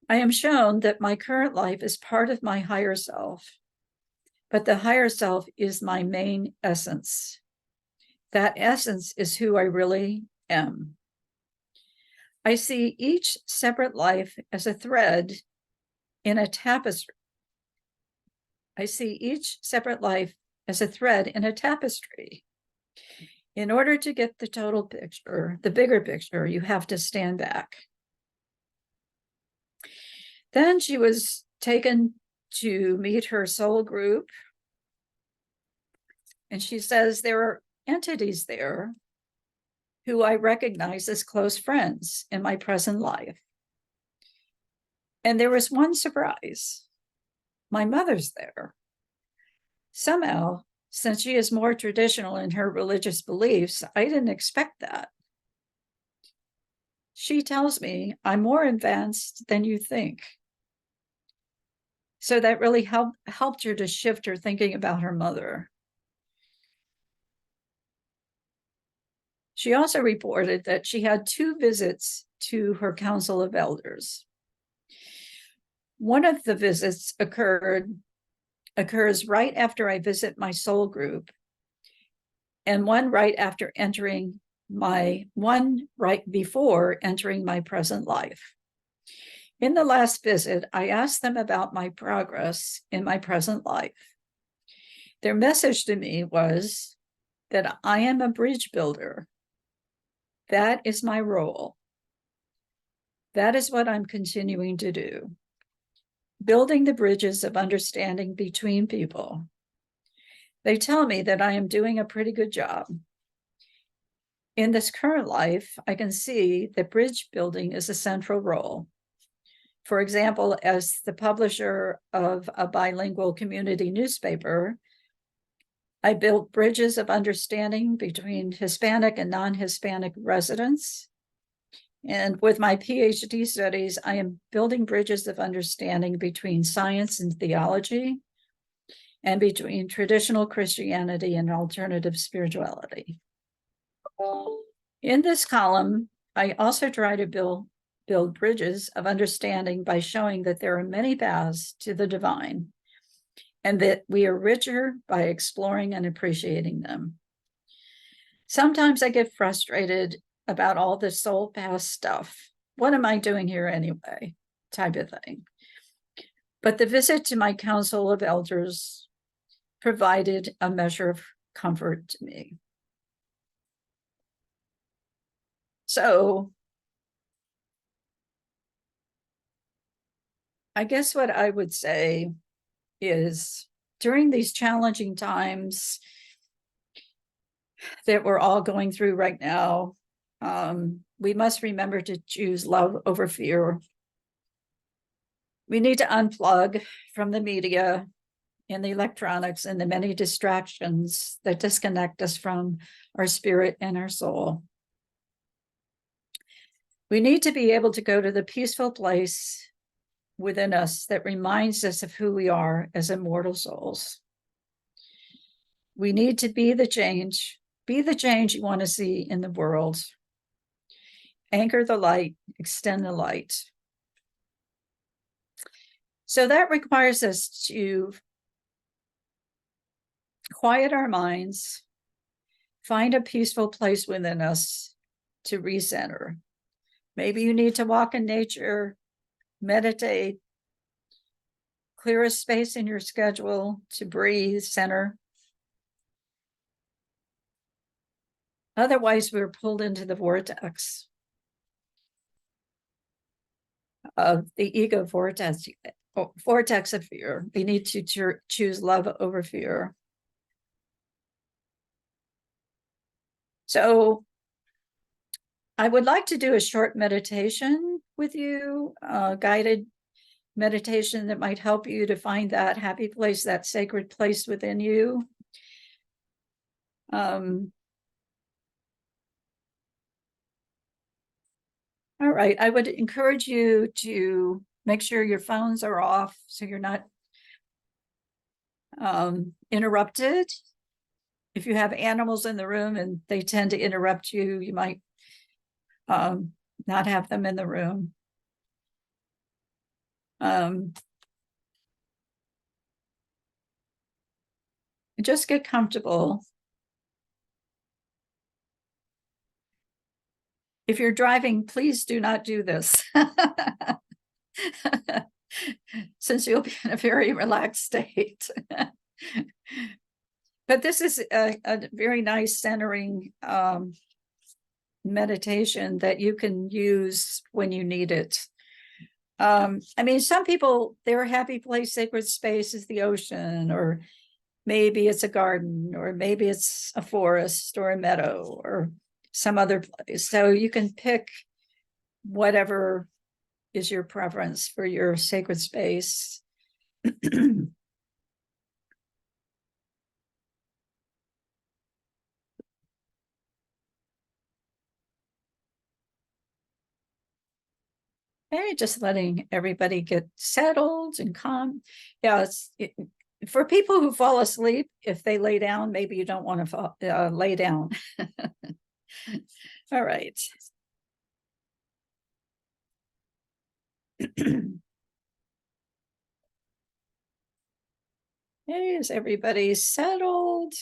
I am shown that my current life is part of my higher self, but the higher self is my main essence. That essence is who I really am. I see each separate life as a thread in a tapestry. I see each separate life as a thread in a tapestry. In order to get the total picture, the bigger picture, you have to stand back. Then she was taken to meet her soul group. And she says there are entities there who I recognize as close friends in my present life. And there was one surprise. My mother's there. Somehow, since she is more traditional in her religious beliefs, I didn't expect that. She tells me I'm more advanced than you think. So that really helped her to shift her thinking about her mother. She also reported that she had 2 visits to her council of elders. One of the visits occurs right after I visit my soul group, and one right before entering my present life. In the last visit, I asked them about my progress in my present life. Their message to me was that I am a bridge builder. That is my role. That is what I'm continuing to do. Building the bridges of understanding between people. They tell me that I am doing a pretty good job. In this current life, I can see that bridge building is a central role. For example, as the publisher of a bilingual community newspaper, I built bridges of understanding between Hispanic and non-Hispanic residents. And with my PhD studies, I am building bridges of understanding between science and theology, and between traditional Christianity and alternative spirituality. In this column, I also try to build bridges of understanding by showing that there are many paths to the divine, and that we are richer by exploring and appreciating them. Sometimes I get frustrated about all this soul path stuff. What am I doing here anyway? Type of thing. But the visit to my council of elders provided a measure of comfort to me. So I guess what I would say is, during these challenging times that we're all going through right now, we must remember to choose love over fear. We need to unplug from the media and the electronics and the many distractions that disconnect us from our spirit and our soul. We need to be able to go to the peaceful place within us that reminds us of who we are as immortal souls. We need to be the change you want to see in the world. Anchor the light, extend the light. So that requires us to quiet our minds, find a peaceful place within us to recenter. Maybe you need to walk in nature, meditate, clear a space in your schedule to breathe, center. Otherwise, we're pulled into the vortex of the ego vortex of fear. We need to choose love over fear. So I would like to do a short meditation with you, guided meditation that might help you to find that happy place, that sacred place within you. All right, I would encourage you to make sure your phones are off so you're not interrupted. If you have animals in the room and they tend to interrupt you, you might not have them in the room. Just get comfortable. If you're driving, please do not do this. Since you'll be in a very relaxed state. But this is a very nice centering meditation that you can use when you need it. I mean, some people, their happy place, sacred space is the ocean, or maybe it's a garden, or maybe it's a forest or a meadow or some other place. So you can pick whatever is your preference for your sacred space. Okay, just letting everybody get settled and calm. Yeah, for people who fall asleep, if they lay down, maybe you don't want to lay down. All right. Hey, is everybody settled?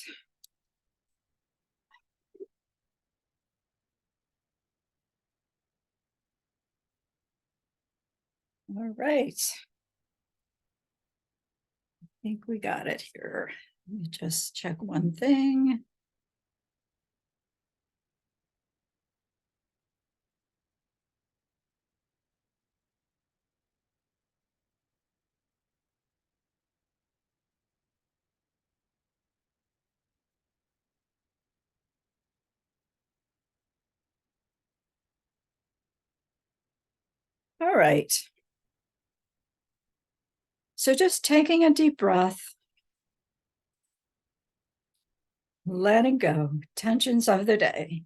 All right. I think we got it here. Let me just check one thing. All right. So just taking a deep breath, letting go tensions of the day,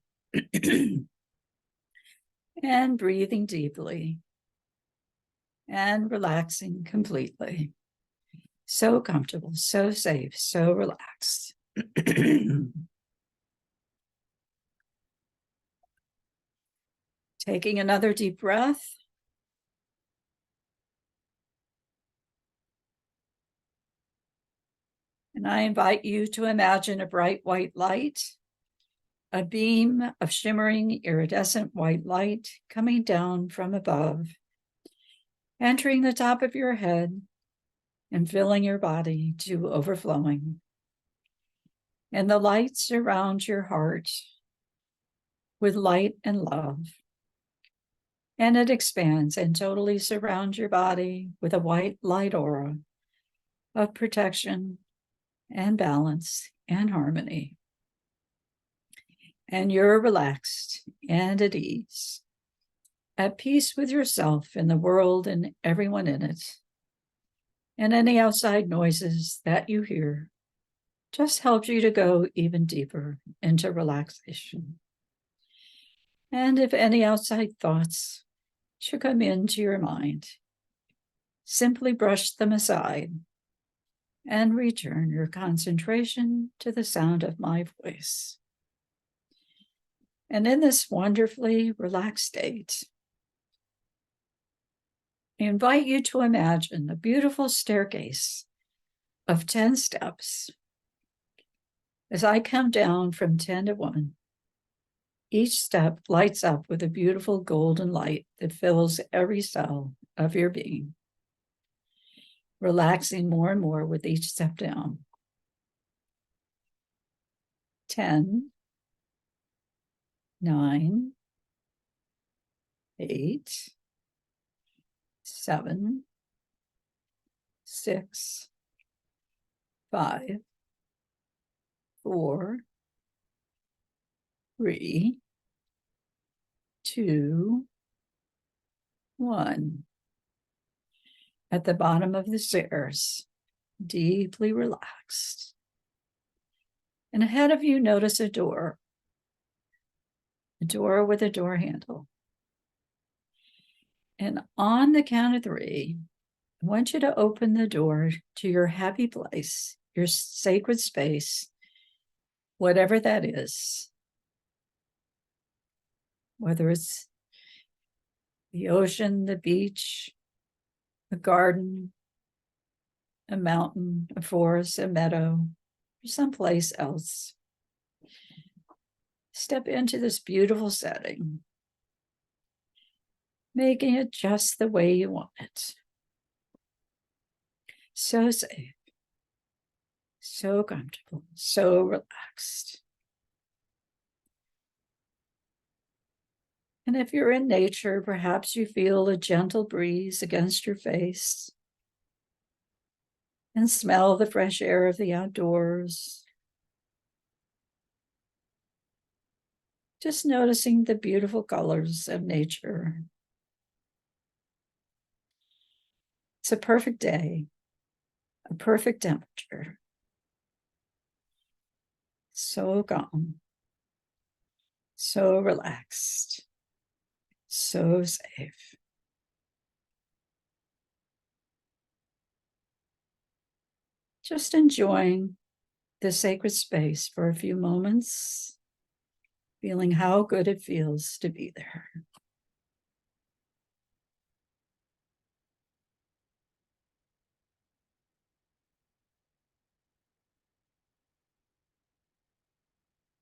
and breathing deeply and relaxing completely. So comfortable, so safe, so relaxed. Taking another deep breath. And I invite you to imagine a bright white light, a beam of shimmering iridescent white light coming down from above, entering the top of your head and filling your body to overflowing. And the light surrounds your heart with light and love. And it expands and totally surrounds your body with a white light aura of protection and balance and harmony. And you're relaxed and at ease, at peace with yourself and the world and everyone in it. And any outside noises that you hear just helps you to go even deeper into relaxation. And if any outside thoughts should come into your mind, simply brush them aside and return your concentration to the sound of my voice. And in this wonderfully relaxed state, I invite you to imagine a beautiful staircase of 10 steps. As I come down from 10 to 1, each step lights up with a beautiful golden light that fills every cell of your being, relaxing more and more with each step down. 10, 9, 8, 7, 6, 5, 4, 3, 2, 1. At the bottom of the stairs, deeply relaxed. And ahead of you, notice a door with a door handle. And on the count of 3, I want you to open the door to your happy place, your sacred space, whatever that is. Whether it's the ocean, the beach, a garden, a mountain, a forest, a meadow, or someplace else. Step into this beautiful setting, making it just the way you want it. So safe, so comfortable, so relaxed. And if you're in nature, perhaps you feel a gentle breeze against your face and smell the fresh air of the outdoors. Just noticing the beautiful colors of nature. It's a perfect day, a perfect temperature. So calm, so relaxed, so safe. Just enjoying the sacred space for a few moments, feeling how good it feels to be there.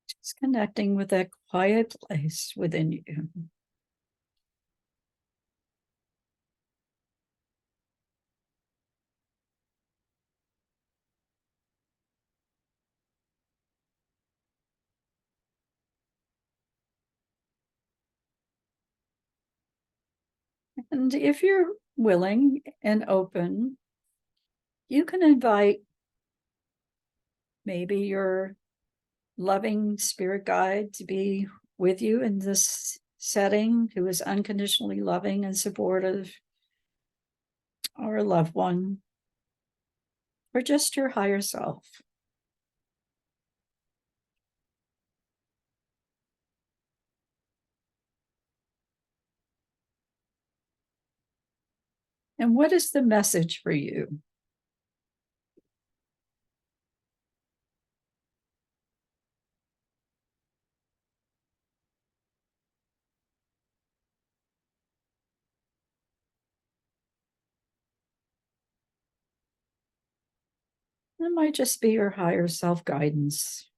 Just connecting with that quiet place within you. And if you're willing and open, you can invite maybe your loving spirit guide to be with you in this setting, who is unconditionally loving and supportive, or a loved one, or just your higher self. And what is the message for you? It might just be your higher self guidance.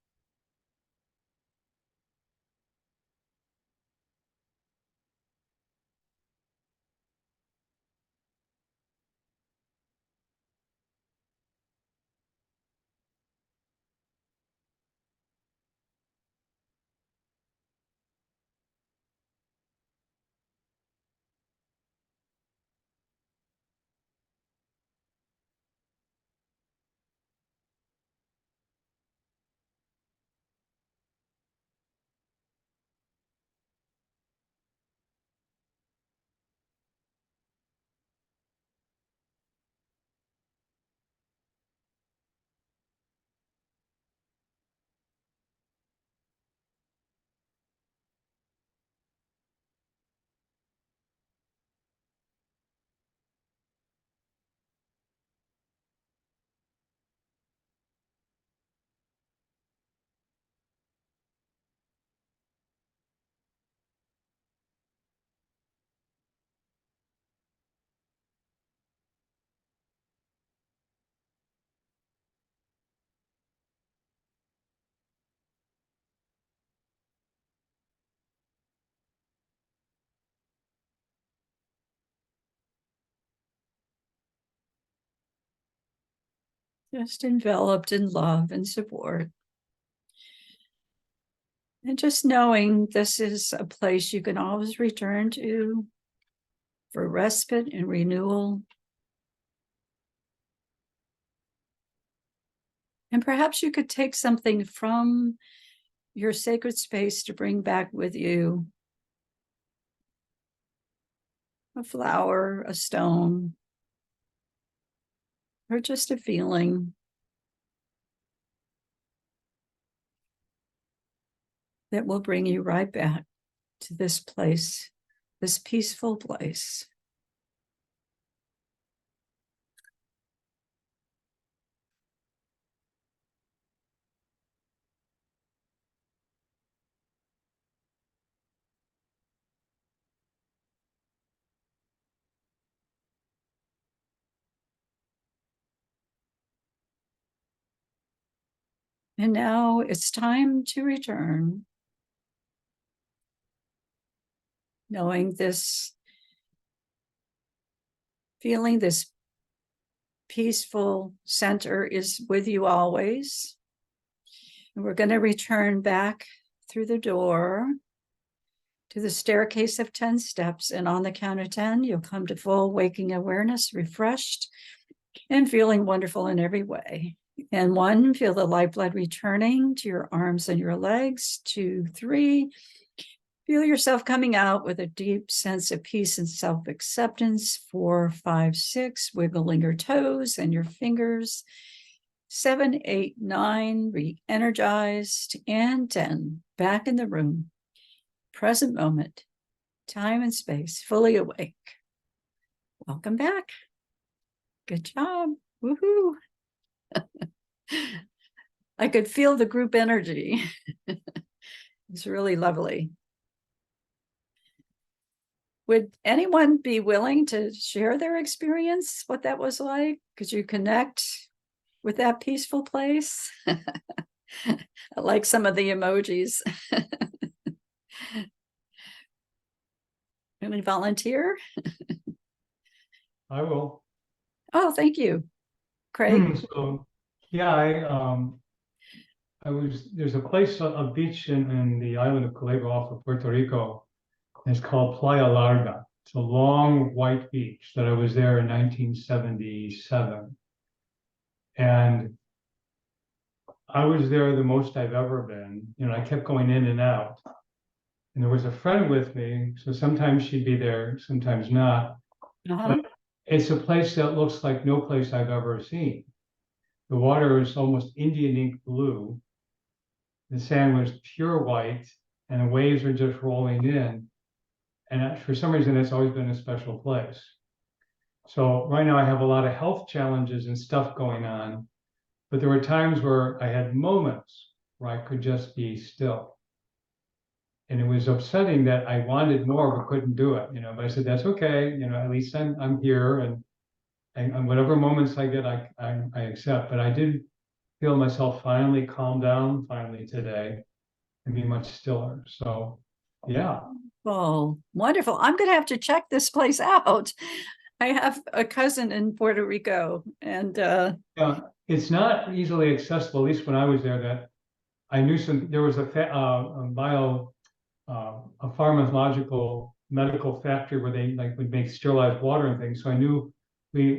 Just enveloped in love and support. And just knowing this is a place you can always return to for respite and renewal. And perhaps you could take something from your sacred space to bring back with you. A flower, a stone, or just a feeling that will bring you right back to this place, this peaceful place. And now it's time to return, knowing this, feeling this peaceful center is with you always. And we're going to return back through the door to the staircase of 10 steps. And on the count of 10, you'll come to full waking awareness, refreshed and feeling wonderful in every way. And 1, feel the lifeblood returning to your arms and your legs. 2, 3, feel yourself coming out with a deep sense of peace and self-acceptance. 4, 5, 6, wiggling your toes and your fingers. 7, 8, 9, re-energized. And 10, back in the room, present moment, time and space, fully awake. Welcome back. Good job. Woohoo. I could feel the group energy. It's really lovely. Would anyone be willing to share their experience, what that was like? Could you connect with that peaceful place? I like some of the emojis. Any volunteer? I will. Oh, thank you. Craig? So, yeah, there's a place, a beach in the island of Culebra off of Puerto Rico. And it's called Playa Larga. It's a long white beach that I was there in 1977. And I was there the most I've ever been. You know, I kept going in and out. And there was a friend with me, so sometimes she'd be there, sometimes not. Uh-huh. But it's a place that looks like no place I've ever seen. The water is almost Indian ink blue. The sand was pure white, and the waves are just rolling in. And for some reason, it's always been a special place. So right now I have a lot of health challenges and stuff going on, but there were times where I had moments where I could just be still. And it was upsetting that I wanted more but couldn't do it, but I said, that's okay, at least I'm here, and whatever moments I get, I accept. But I did feel myself finally calm down finally today and be much stiller. So yeah. Oh, wonderful. I'm going to have to check this place out. I have a cousin in Puerto Rico, and Yeah, it's not easily accessible, at least when I was there, that I knew there was a pharmacological medical factory where they would make sterilized water and things. So I knew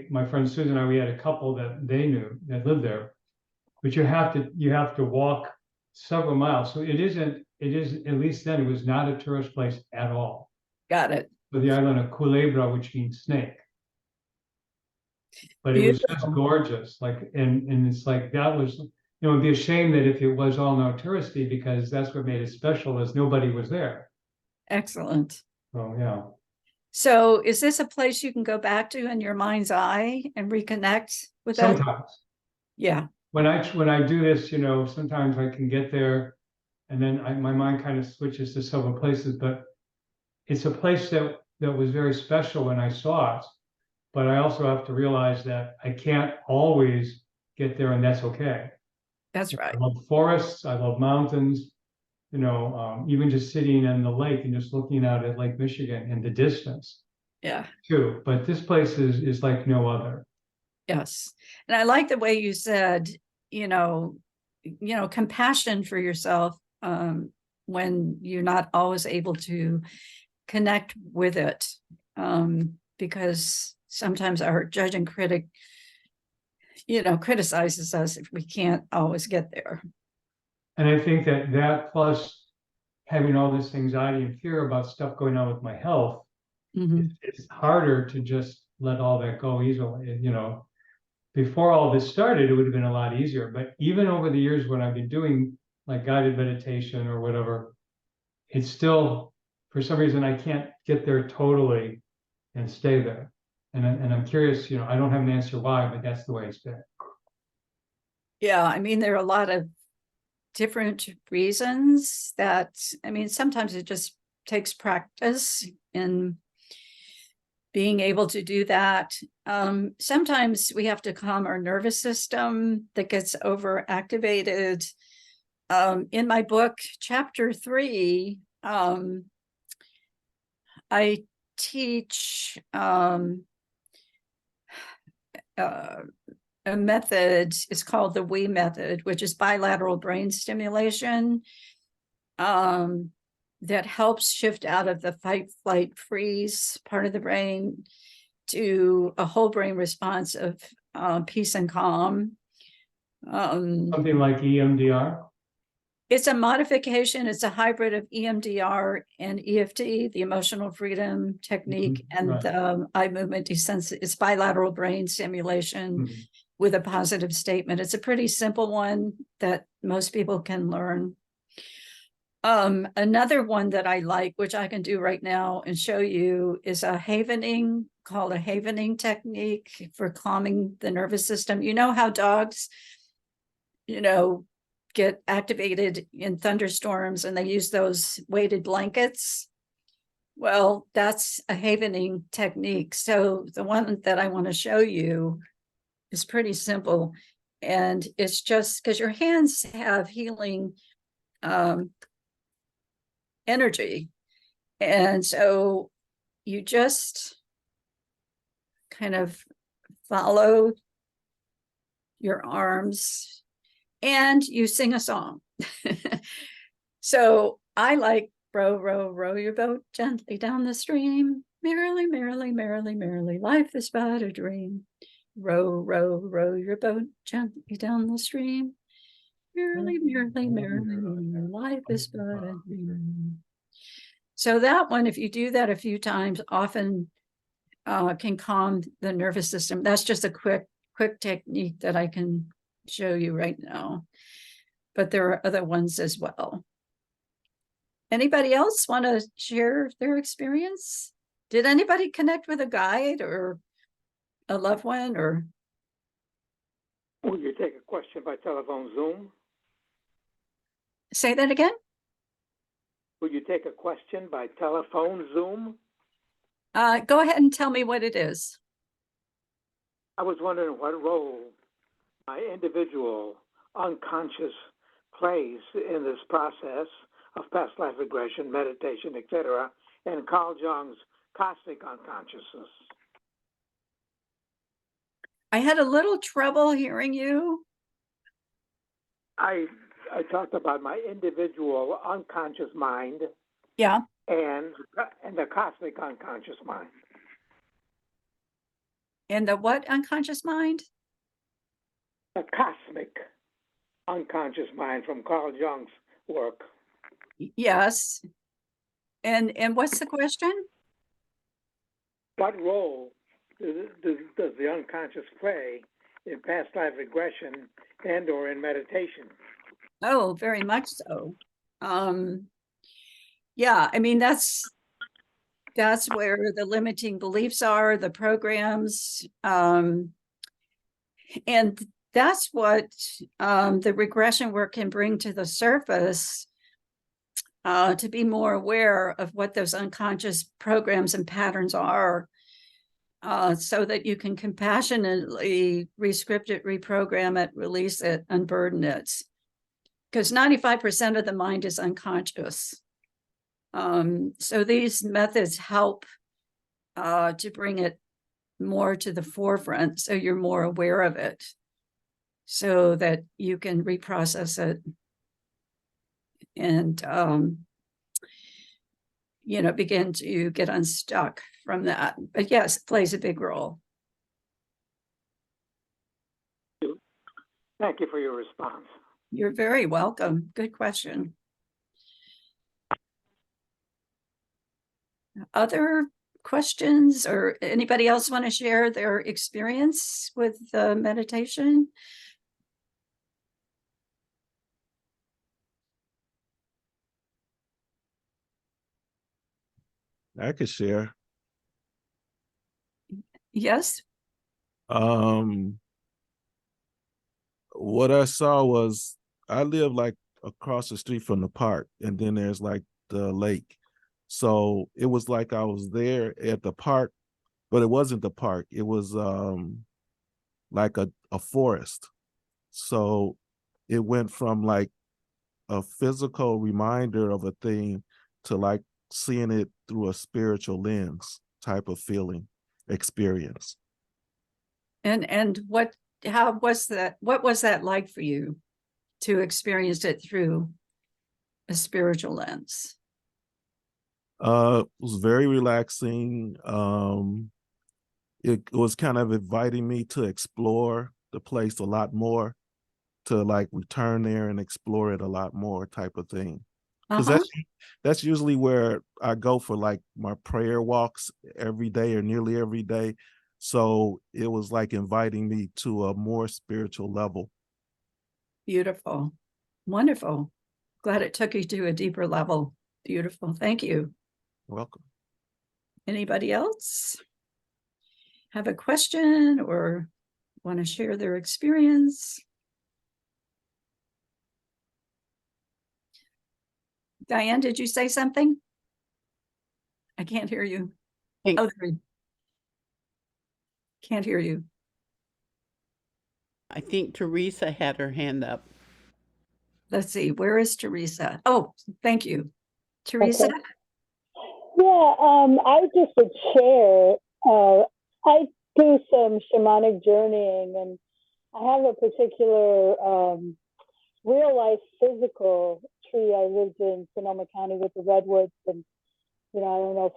my friend Susan and I, we had a couple that they knew that lived there, but you have to walk several miles. So it is, at least then, it was not a tourist place at all. got it. But the island of Culebra, which means snake. But it was just Beautiful. gorgeous. And it's like, that was, it'd be a shame that if it was all no touristy, because that's what made it special, is nobody was there. Excellent. So yeah. So is this a place you can go back to in your mind's eye and reconnect with that? Sometimes. Yeah. When I do this, sometimes I can get there, and then my mind kind of switches to several places. But it's a place that was very special when I saw it. But I also have to realize that I can't always get there, and that's okay. That's right. I love forests. I love mountains. Even just sitting in the lake and just looking out at Lake Michigan in the distance. Yeah. Too. But this place is like no other. Yes. And I like the way you said, compassion for yourself. when you're not always able to connect with it, because sometimes our judge and critic, criticizes us if we can't always get there. And I think that plus having all this anxiety and fear about stuff going on with my health, it's harder to just let all that go easily. Before all this started, it would have been a lot easier. But even over the years when I've been doing like guided meditation or whatever, it's still, for some reason, I can't get there totally and stay there. And I'm curious, I don't have an answer why, but that's the way it's been. Yeah, I mean, there are a lot of different reasons that, sometimes it just takes practice in being able to do that. Sometimes we have to calm our nervous system that gets overactivated. In my book, chapter 3, I teach a method. It's called the WE method, which is bilateral brain stimulation, that helps shift out of the fight, flight, freeze part of the brain to a whole brain response of peace and calm. Something like EMDR? It's a modification. It's a hybrid of EMDR and EFT, the emotional freedom technique, and right. eye movement desensitization. It's bilateral brain stimulation with a positive statement. It's a pretty simple one that most people can learn. Another one that I like, which I can do right now and show you, is a havening, called a havening technique for calming the nervous system. You know how dogs, get activated in thunderstorms and they use those weighted blankets? Well, that's a havening technique. So the one that I want to show you is pretty simple. And it's just because your hands have healing energy. And so you just kind of follow your arms and you sing a song. So I like row, row, row your boat gently down the stream. Merrily, merrily, merrily, merrily, life is but a dream. Row, row, row your boat gently down the stream. Merrily, merrily, merrily, life is but a dream. So that one, if you do that a few times, often can calm the nervous system. That's just a quick technique that I can show you right now. But there are other ones as well. Anybody else want to share their experience? Did anybody connect with a guide or a loved one? Or will you take a question by telephone Zoom? Say that again? Will you take a question by telephone Zoom? Go ahead and tell me what it is. I was wondering what role my individual unconscious plays in this process of past life regression, meditation, etc., and Carl Jung's cosmic unconsciousness. I had a little trouble hearing you. I talked about my individual unconscious mind. Yeah. And the cosmic unconscious mind. And the what unconscious mind? The cosmic unconscious mind from Carl Jung's work. Yes. And what's the question? What role does the unconscious play in past life regression and or in meditation? Oh, very much so. Yeah, I mean, that's where the limiting beliefs are, the programs, and that's what the regression work can bring to the surface, to be more aware of what those unconscious programs and patterns are, so that you can compassionately rescript it, reprogram it, release it, unburden it. Because 95% of the mind is unconscious. So these methods help to bring it more to the forefront, so you're more aware of it, so that you can reprocess it and begin to get unstuck from that. But yes, it plays a big role. Thank you for your response. You're very welcome. Good question. Other questions, or anybody else want to share their experience with meditation? I could share. Yes. What I saw was, I live like across the street from the park, and then there's like the lake. So it was like I was there at the park, but it wasn't the park. It was like a forest. So it went from like a physical reminder of a thing to like seeing it through a spiritual lens type of feeling, experience. And what was that like for you to experience it through a spiritual lens? It was very relaxing. It was kind of inviting me to explore the place a lot more, to like return there and explore it a lot more type of thing. Because that's usually where I go for like my prayer walks every day or nearly every day. So it was like inviting me to a more spiritual level. Beautiful. Wonderful. Glad it took you to a deeper level. Beautiful. Thank you. Welcome. Anybody else have a question or want to share their experience? Diane, did you say something? I can't hear you. Hey. Oh, can't hear you. I think Teresa had her hand up. Let's see. Where is Teresa? Oh, thank you. Teresa? Okay. Yeah, I just would share. I do some shamanic journeying, and I have a particular real life physical tree. I lived in Sonoma County with the redwoods, and I don't know if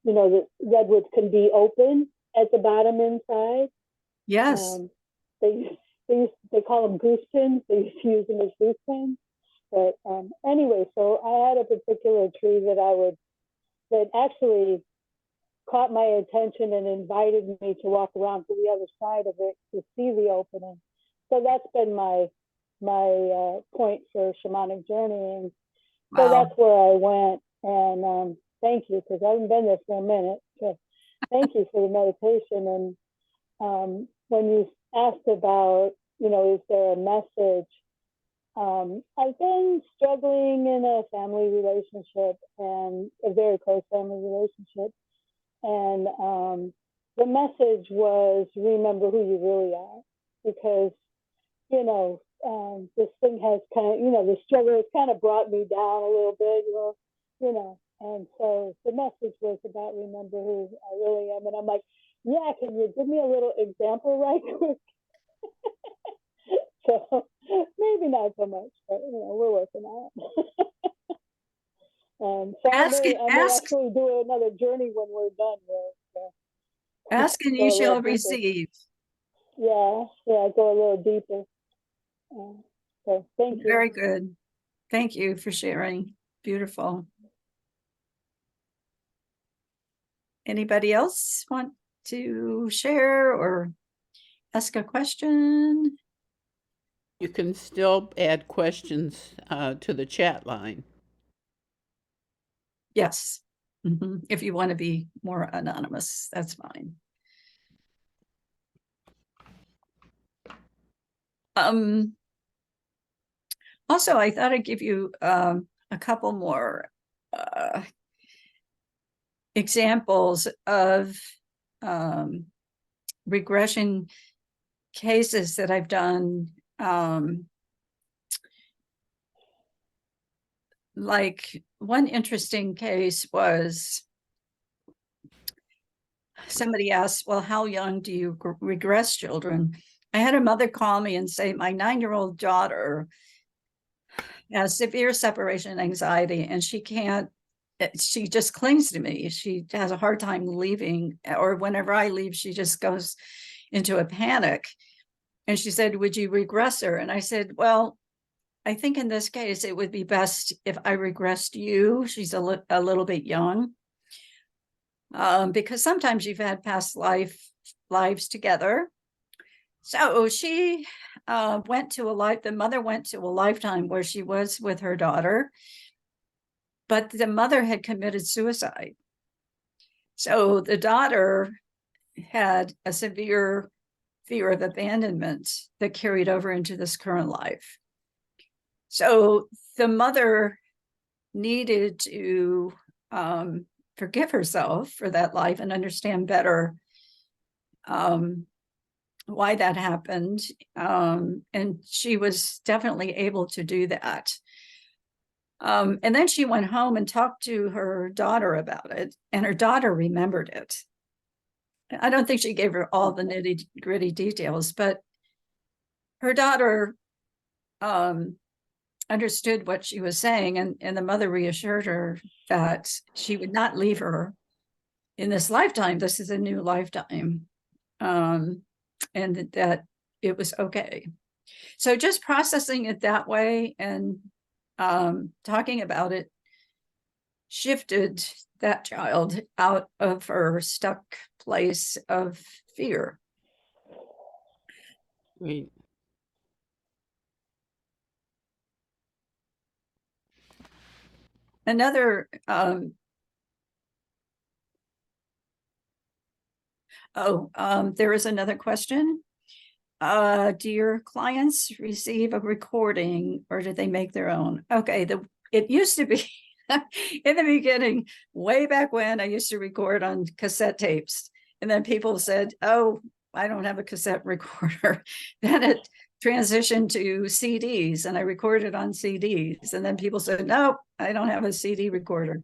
the redwoods can be open at the bottom inside. Yes. They call them goose pins. They used to use them as goose pins. But anyway, so I had a particular tree that actually caught my attention and invited me to walk around to the other side of it to see the opening. So that's been my point for shamanic journeying. So Wow. that's where I went. And thank you, because I haven't been there for a minute. So thank you for the meditation. And when you asked about, is there a message? I've been struggling in a family relationship, and a very close family relationship. And the message was, remember who you really are, because, this thing has the struggle has kind of brought me down a little bit, and so the message was about remember who I really am. And I'm like, yeah, can you give me a little example right quick? So maybe not so much, but we're working on it. So I may actually do another journey when we're done with. Ask and you shall receive. Yeah, go a little deeper. So thank you. Very good. Thank you for sharing. Beautiful. Anybody else want to share or ask a question? You can still add questions to the chat line. Yes. Mm-hmm. If you want to be more anonymous, that's fine. Also, I thought I'd give you a couple more examples of regression cases that I've done. Like one interesting case was somebody asked, well, how young do you regress children? I had a mother call me and say, my 9-year-old daughter has severe separation anxiety, and she just clings to me. She has a hard time leaving, or whenever I leave, she just goes into a panic. And she said, would you regress her? And I said, well, I think in this case, it would be best if I regressed you. She's a little bit young. Because sometimes you've had past lives together. So she the mother went to a lifetime where she was with her daughter, but the mother had committed suicide. So the daughter had a severe fear of abandonment that carried over into this current life. So the mother needed to forgive herself for that life and understand better why that happened. And she was definitely able to do that. And then she went home and talked to her daughter about it, and her daughter remembered it. I don't think she gave her all the nitty-gritty details, but her daughter understood what she was saying, and the mother reassured her that she would not leave her in this lifetime. This is a new lifetime, and that it was okay. So just processing it that way and talking about it shifted that child out of her stuck place of fear. Great. Another there is another question. Do your clients receive a recording, or do they make their own? Okay, it used to be in the beginning, way back when, I used to record on cassette tapes, and then people said, oh, I don't have a cassette recorder. Then it transitioned to CDs, and I recorded on CDs, and then people said, no, I don't have a CD recorder.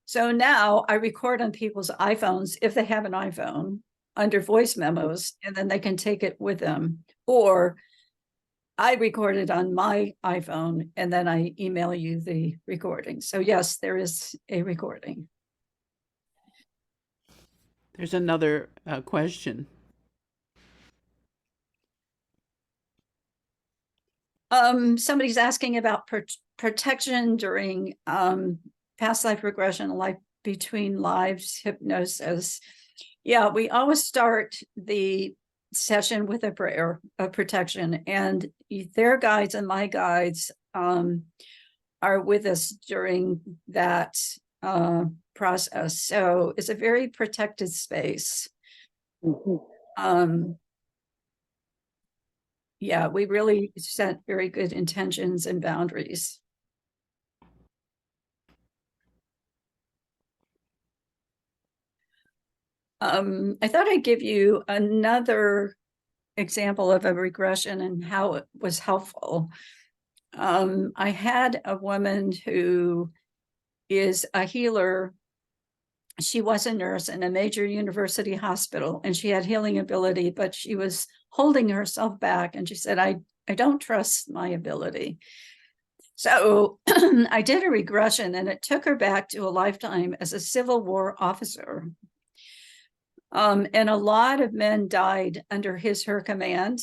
So now I record on people's iPhones, if they have an iPhone, under voice memos, and then they can take it with them. Or I record it on my iPhone, and then I email you the recording. So yes, there is a recording. There's another question. Somebody's asking about protection during past life regression, life between lives, hypnosis. Yeah, we always start the session with a prayer of protection, and their guides and my guides are with us during that process. So it's a very protected space. Yeah, we really set very good intentions and boundaries. I thought I'd give you another example of a regression and how it was helpful. I had a woman who is a healer. She was a nurse in a major university hospital, and she had healing ability, but she was holding herself back. And she said, I don't trust my ability. So I did a regression, and it took her back to a lifetime as a Civil War officer. And a lot of men died under her command.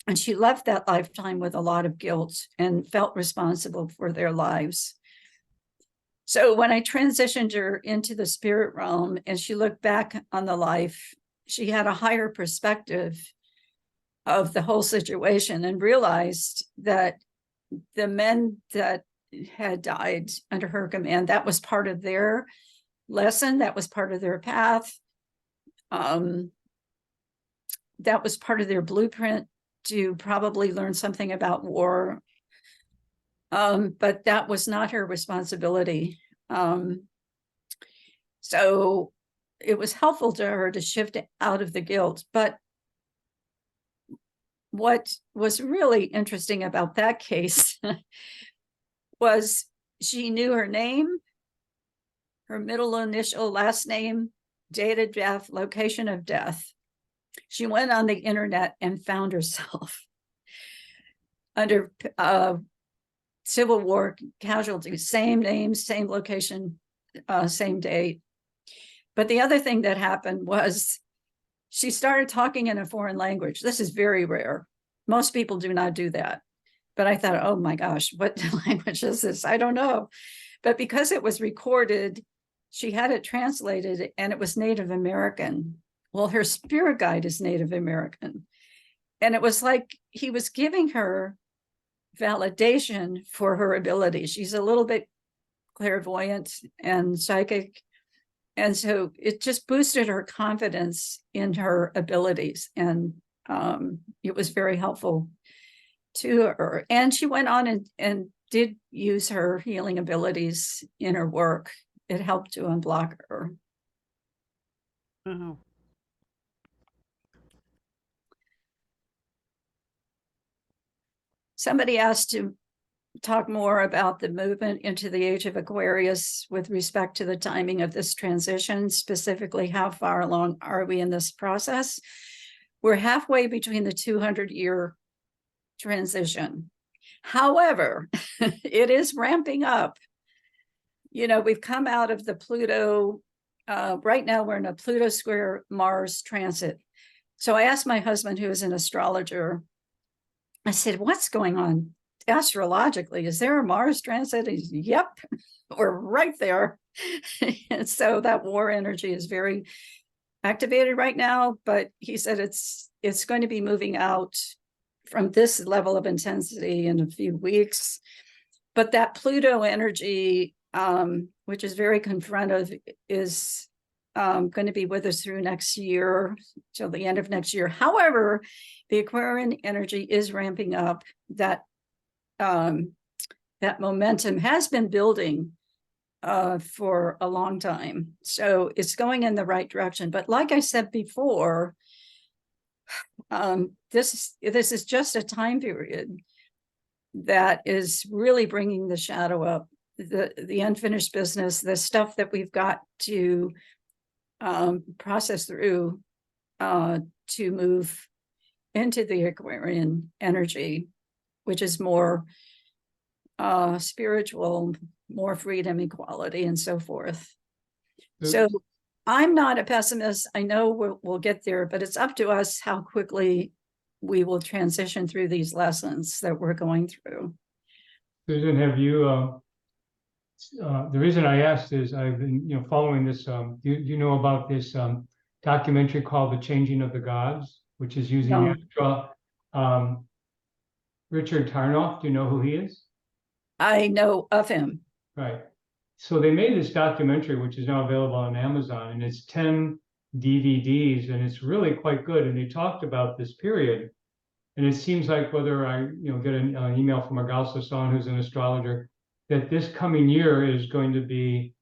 And she left that lifetime with a lot of guilt and felt responsible for their lives. So when I transitioned her into the spirit realm and she looked back on the life, she had a higher perspective of the whole situation and realized that the men that had died under her command, that was part of their lesson, that was part of their path. That was part of their blueprint to probably learn something about war. But that was not her responsibility. So it was helpful to her to shift out of the guilt. But what was really interesting about that case was she knew her name, her middle initial, last name, date of death, location of death. She went on the internet and found herself under Civil War casualties, same name, same location, same date. But the other thing that happened was she started talking in a foreign language. This is very rare. Most people do not do that. But I thought, oh my gosh, what language is this? I don't know. But because it was recorded, she had it translated and it was Native American. Well, her spirit guide is Native American. And it was like he was giving her validation for her ability. She's a little bit clairvoyant and psychic. And so it just boosted her confidence in her abilities. And it was very helpful to her. And she went on and did use her healing abilities in her work. It helped to unblock her. Oh, Somebody asked to talk more about the movement into the age of Aquarius with respect to the timing of this transition, specifically how far along are we in this process? We're halfway between the 200-year transition. However, it is ramping up. You know, we've come out of the Pluto, right now we're in a Pluto square Mars transit. So I asked my husband, who is an astrologer, I said, what's going on astrologically? Is there a Mars transit? He's, yep, we're right there. And so that war energy is very activated right now, but he said it's going to be moving out from this level of intensity in a few weeks. But that Pluto energy, which is very confrontive, is going to be with us through next year, till the end of next year. However, the Aquarian energy is ramping up. That momentum has been building for a long time. So it's going in the right direction. But like I said before, this is just a time period that is really bringing the shadow up, the unfinished business, the stuff that we've got to process through to move into the Aquarian energy, which is more spiritual, more freedom, equality, and so forth. So I'm not a pessimist. I know we'll get there, but it's up to us how quickly we will transition through these lessons that we're going through. Susan, have you, the reason I asked is I've been, following this, you know about this documentary called The Changing of the Gods, which is using No. Richard Tarnoff. Do you know who he is? I know of him. Right. So they made this documentary, which is now available on Amazon, and it's 10 DVDs, and it's really quite good. And they talked about this period. And it seems like whether I, get an email from Agalsa-san, who's an astrologer, that this coming year is going to be,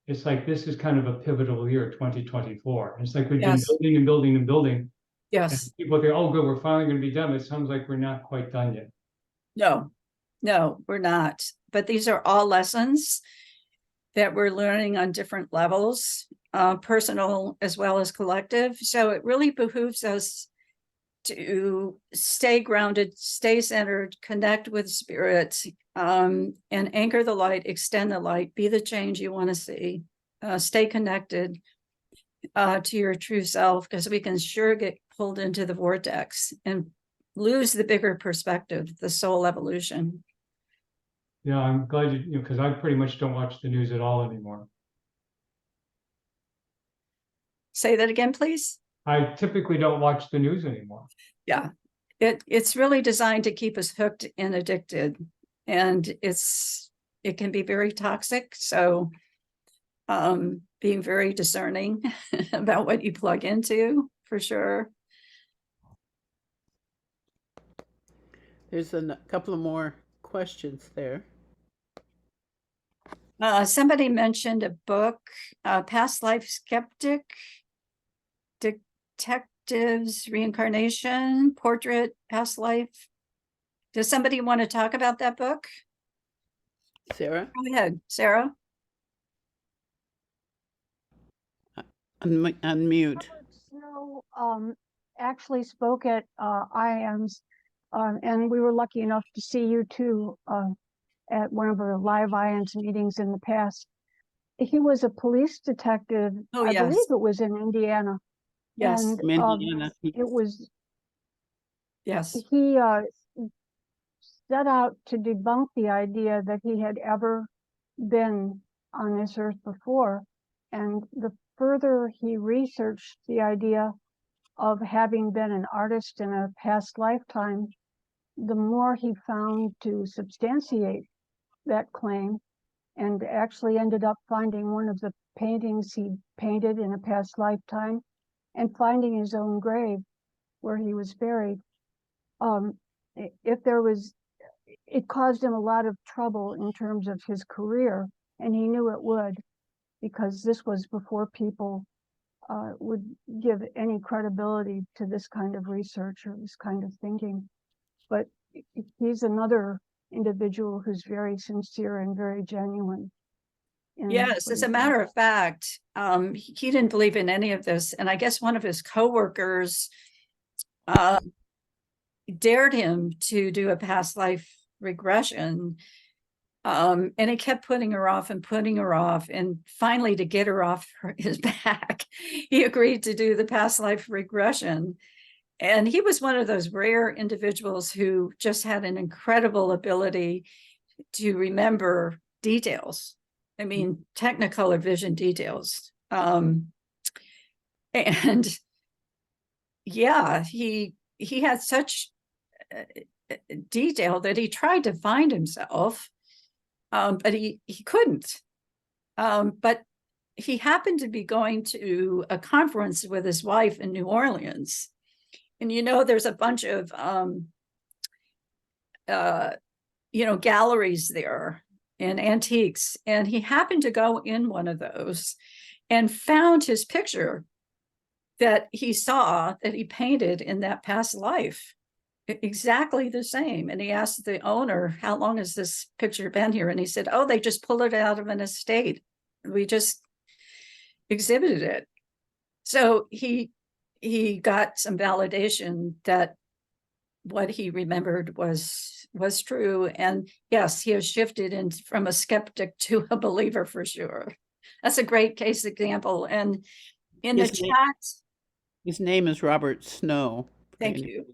it's like this is kind of a pivotal year, 2024. It's like we've been building and building and building. Yes. And people think, oh, good, we're finally going to be done. It sounds like we're not quite done yet. No, we're not. But these are all lessons that we're learning on different levels, personal as well as collective. So it really behooves us to stay grounded, stay centered, connect with spirit, and anchor the light, extend the light, be the change you want to see, stay connected to your true self, because we can sure get pulled into the vortex and lose the bigger perspective, the soul evolution. Yeah, I'm glad because I pretty much don't watch the news at all anymore. Say that again, please. I typically don't watch the news anymore. Yeah, it's really designed to keep us hooked and addicted, and it can be very toxic. So being very discerning about what you plug into, for sure. there's a couple of more questions there. Somebody mentioned a book, Past Life Skeptic, Detectives, Reincarnation, Portrait, Past Life. Does somebody want to talk about that book? Sarah? Go ahead, Sarah. Unmute. So, actually spoke at IANDS, and we were lucky enough to see you too, at one of the live IANDS meetings in the past. He was a police detective. Oh, I believe yes. it was in Indiana. Yes, And Indiana. it was, yes. he set out to debunk the idea that he had ever been on this earth before. And the further he researched the idea of having been an artist in a past lifetime, the more he found to substantiate that claim, and actually ended up finding one of the paintings he painted in a past lifetime and finding his own grave where he was buried. If there was, it caused him a lot of trouble in terms of his career, and he knew it would, because this was before people would give any credibility to this kind of research or this kind of thinking. But he's another individual who's very sincere and very genuine. Yes, as a matter of fact, he didn't believe in any of this. And I guess one of his coworkers dared him to do a past life regression. And he kept putting her off and putting her off. And finally, to get her off his back, he agreed to do the past life regression. And he was one of those rare individuals who just had an incredible ability to remember details. I mean, Technicolor vision details. And yeah, he had such detail that he tried to find himself, but he couldn't. But he happened to be going to a conference with his wife in New Orleans. And, you know, there's a bunch of, galleries there and antiques. And he happened to go in one of those and found his picture that he saw that he painted in that past life, exactly the same. And he asked the owner, how long has this picture been here? And he said, oh, they just pulled it out of an estate. We just exhibited it. So he got some validation that what he remembered was true. And yes, he has shifted in from a skeptic to a believer for sure. That's a great case example. And in the chat, his name is Robert Snow. Thank you.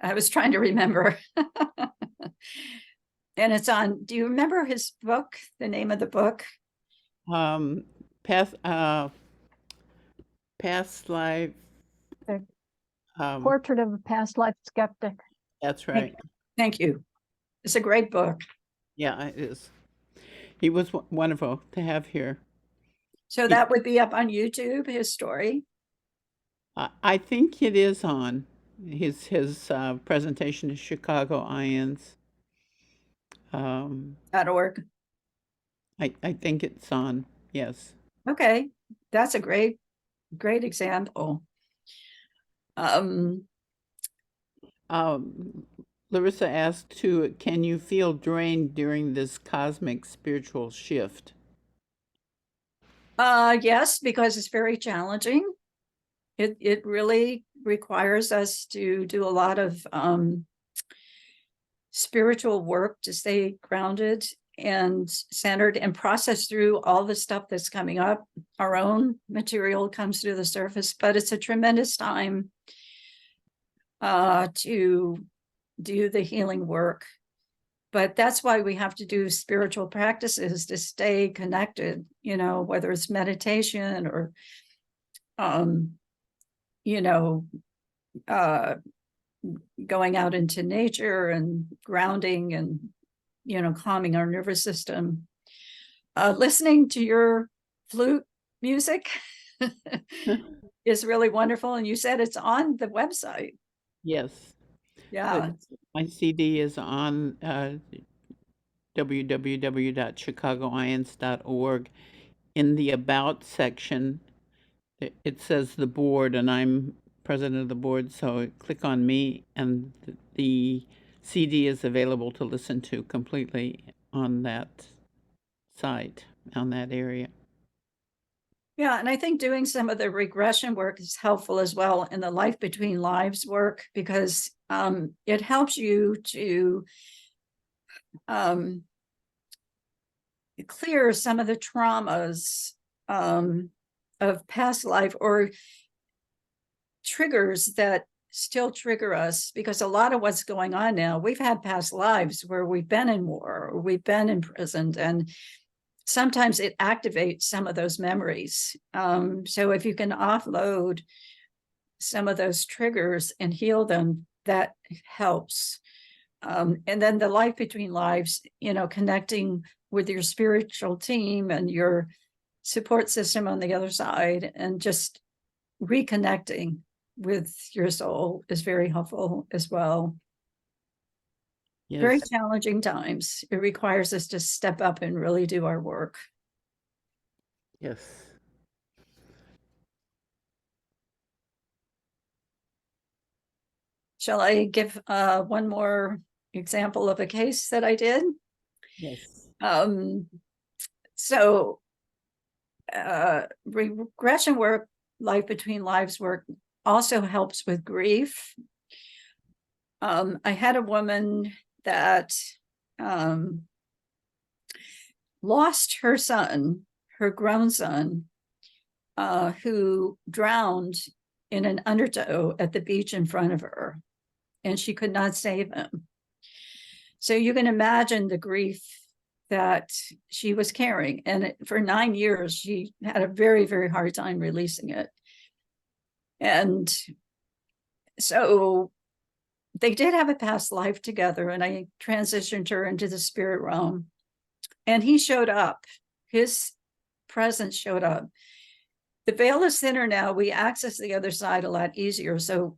I was trying to remember. And it's on, do you remember his book, the name of the book? Past life. Portrait of a Past Life Skeptic. That's right. Thank you. It's a great book. Yeah, it is. He was wonderful to have here. So that would be up on YouTube, his story. I think it is on his presentation to Chicago IANDS. .org. I think it's on. Yes. Okay, that's a great example. Larissa asked too, can you feel drained during this cosmic spiritual shift? Yes, because it's very challenging. It really requires us to do a lot of spiritual work to stay grounded and centered and process through all the stuff that's coming up. Our own material comes to the surface, but it's a tremendous time to do the healing work. But that's why we have to do spiritual practices to stay connected, you know, whether it's meditation or, going out into nature and grounding and, calming our nervous system. Listening to your flute music is really wonderful. And you said it's on the website. Yes. Yeah. My CD is on www.chicagoians.org. In the About section, it says the board, and I'm president of the board, so click on me, and the CD is available to listen to completely on that site, on that area. Yeah, and I think doing some of the regression work is helpful as well in the life between lives work, because it helps you to clear some of the traumas of past life, or triggers that still trigger us, because a lot of what's going on now, we've had past lives where we've been in war or we've been imprisoned, and sometimes it activates some of those memories. So if you can offload some of those triggers and heal them, that helps. And then the life between lives, connecting with your spiritual team and your support system on the other side, and just reconnecting with your soul is very helpful as well. Very Yes, challenging times. It requires us to step up and really do our work. yes. Shall I give one more example of a case that I did? Yes. So regression work, life between lives work, also helps with grief. I had a woman that lost her son, her grown son, who drowned in an undertow at the beach in front of her, and she could not save him. So you can imagine the grief that she was carrying. And for 9 years, she had a very, very hard time releasing it. And so they did have a past life together, and I transitioned her into the spirit realm. And he showed up. His presence showed up. The veil is thinner now. We access the other side a lot easier. So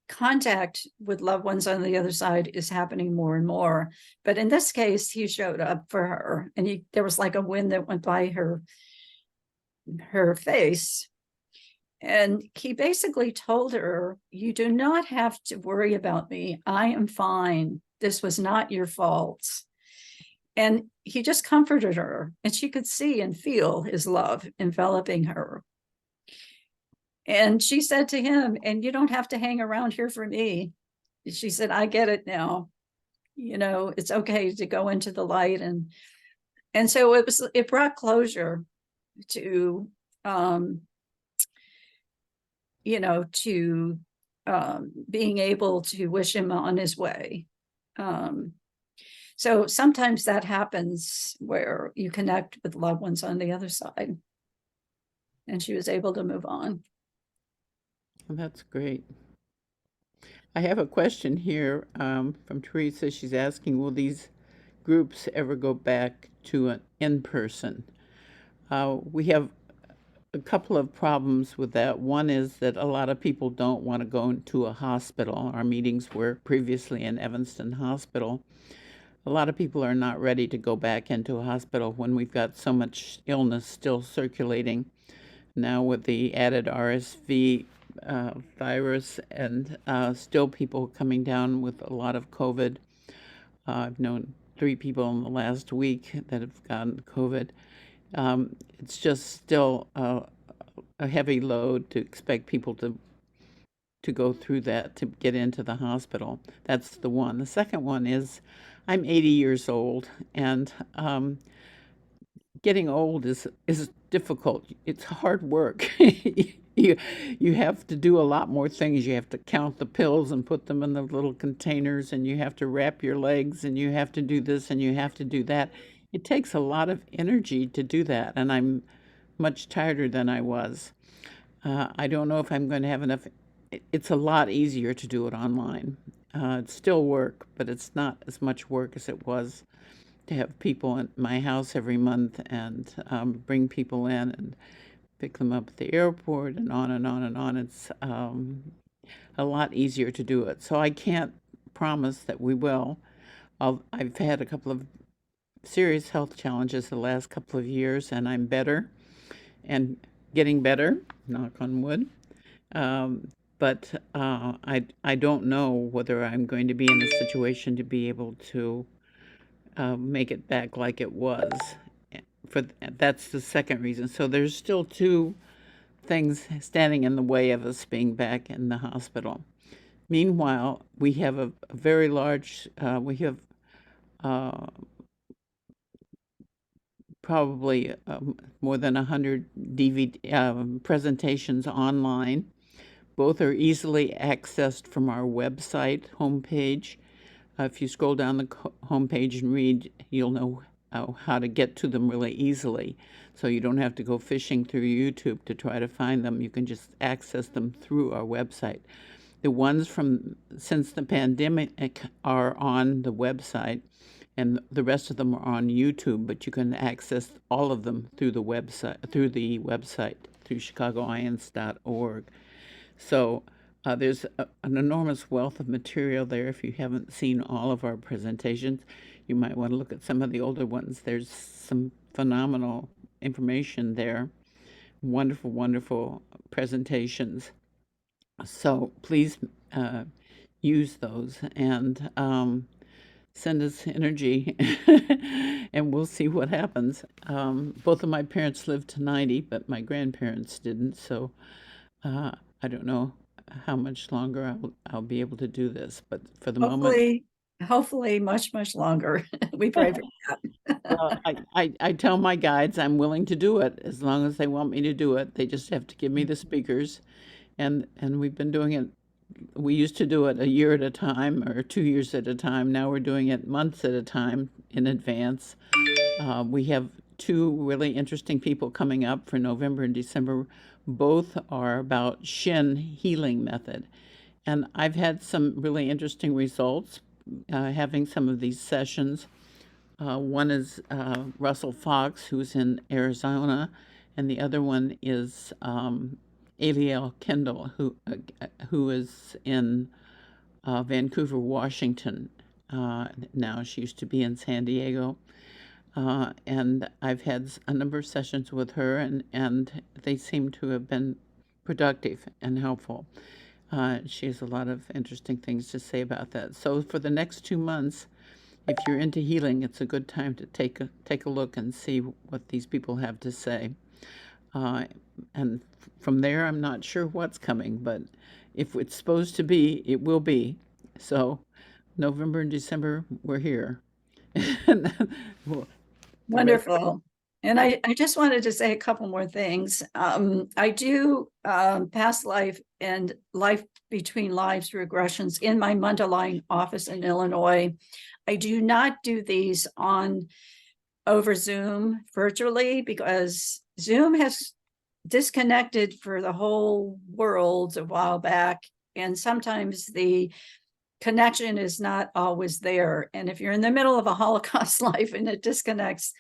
contact with loved ones on the other side is happening more and more. But in this case, he showed up for her, and there was like a wind that went by her face. And he basically told her, "You do not have to worry about me. I am fine. This was not your fault." And he just comforted her, and she could see and feel his love enveloping her. And she said to him, "And you don't have to hang around here for me." She said, "I get it now. It's okay to go into the light." And so it brought closure to, being able to wish him on his way. So sometimes that happens where you connect with loved ones on the other side. And she was able to move on. Well, that's great. I have a question here from Teresa. She's asking, will these groups ever go back to an in-person? We have a couple of problems with that. One is that a lot of people don't want to go into a hospital. Our meetings were previously in Evanston Hospital. A lot of people are not ready to go back into a hospital when we've got so much illness still circulating. Now with the added RSV virus, and still people coming down with a lot of COVID. I've known 3 people in the last week that have gotten COVID. It's just still a heavy load to expect people to go through that to get into the hospital. That's the one. The second one is, I'm 80 years old, and getting old is difficult. It's hard work. You have to do a lot more things. You have to count the pills and put them in the little containers, and you have to wrap your legs, and you have to do this, and you have to do that. It takes a lot of energy to do that, and I'm much tireder than I was. I don't know if I'm going to have enough. It's a lot easier to do it online. It's still work, but it's not as much work as it was to have people in my house every month and bring people in and pick them up at the airport and on and on and on. It's a lot easier to do it. So I can't promise that we will. I've had a couple of serious health challenges the last couple of years, and I'm better and getting better, knock on wood. But I don't know whether I'm going to be in a situation to be able to make it back like it was. That's the second reason. So there's still 2 things standing in the way of us being back in the hospital. Meanwhile, we have a very large, we have probably more than 100 DVD presentations online. Both are easily accessed from our website homepage. If you scroll down the homepage and read, you'll know how to get to them really easily. So you don't have to go fishing through YouTube to try to find them. You can just access them through our website. The ones from since the pandemic are on the website, and the rest of them are on YouTube, but you can access all of them through the website, through chicagoiands.org. So there's an enormous wealth of material there. If you haven't seen all of our presentations, you might want to look at some of the older ones. There's some phenomenal information there. Wonderful, wonderful presentations. So please use those and send us energy and we'll see what happens. Both of my parents lived to 90, but my grandparents didn't. So I don't know how much longer I'll be able to do this, but for the moment, hopefully much longer. We pray for that. well, I tell my guides I'm willing to do it as long as they want me to do it. They just have to give me the speakers, and we've been doing it. We used to do it a year at a time or 2 years at a time. Now we're doing it months at a time in advance. We have 2 really interesting people coming up for November and December. Both are about Shin healing method. And I've had some really interesting results having some of these sessions. One is Russell Fox, who's in Arizona, and the other one is Aliel Kendall, who is in Vancouver, Washington. Now she used to be in San Diego. And I've had a number of sessions with her, and they seem to have been productive and helpful. She has a lot of interesting things to say about that. So for the next 2 months, if you're into healing, it's a good time to take a look and see what these people have to say. And from there, I'm not sure what's coming, but if it's supposed to be, it will be. So November and December, we're here. Wonderful. And I just wanted to say a couple more things. I do past life and life between lives regressions in my Mundelein office in Illinois. I do not do these over Zoom virtually because Zoom has disconnected for the whole world a while back. And sometimes the connection is not always there. And if you're in the middle of a Holocaust life and it disconnects,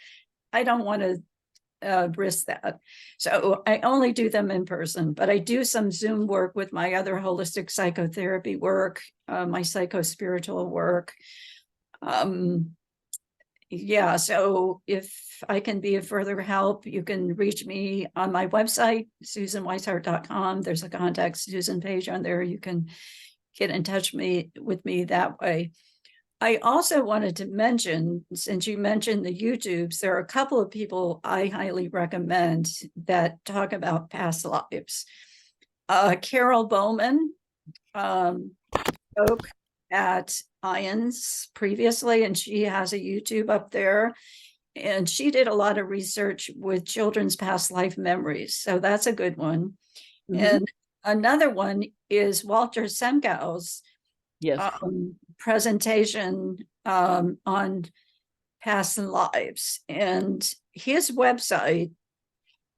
I don't want to risk that. So I only do them in person, but I do some Zoom work with my other holistic psychotherapy work, my psycho-spiritual work. Yeah, so if I can be of further help, you can reach me on my website, SusanWisehart.com. There's a contact Susan page on there. You can get in touch with me that way. I also wanted to mention, since you mentioned the YouTubes, there are a couple of people I highly recommend that talk about past lives. Carol Bowman spoke at IANDS previously, and she has a YouTube up there. And she did a lot of research with children's past life memories. So that's a good one. Mm-hmm. And another one is Walter Semkow's presentation on past lives. And his website.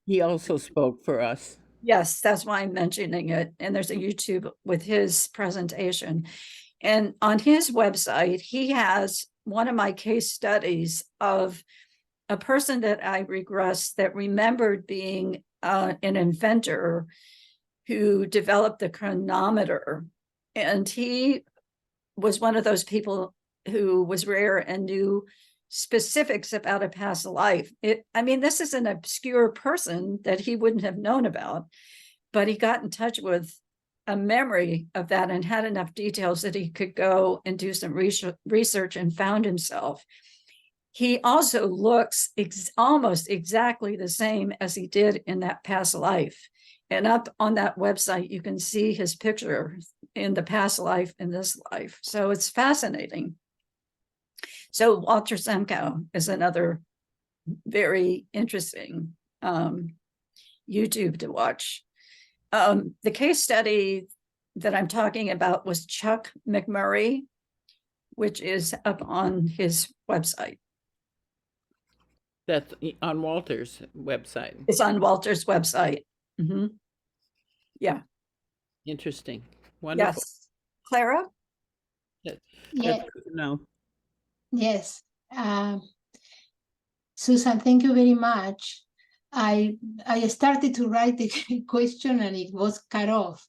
He also spoke for us. Yes, that's why I'm mentioning it. And there's a YouTube with his presentation. And on his website, he has one of my case studies of a person that I regressed that remembered being an inventor who developed the chronometer. And he was one of those people who was rare and knew specifics about a past life. This is an obscure person that he wouldn't have known about, but he got in touch with a memory of that and had enough details that he could go and do some research and found himself. He also looks almost exactly the same as he did in that past life. And up on that website, you can see his picture in the past life and this life. So it's fascinating. So Walter Semkow is another very interesting YouTube to watch. The case study that I'm talking about was Chuck McMurray, which is up on his website. That's on Walter's website. It's on Walter's website. Mhm. Yeah. Interesting. Wonderful. Yes. Clara? That- Yeah, that's good to know. yes. Susan, thank you very much. I started to write the question and it was cut off,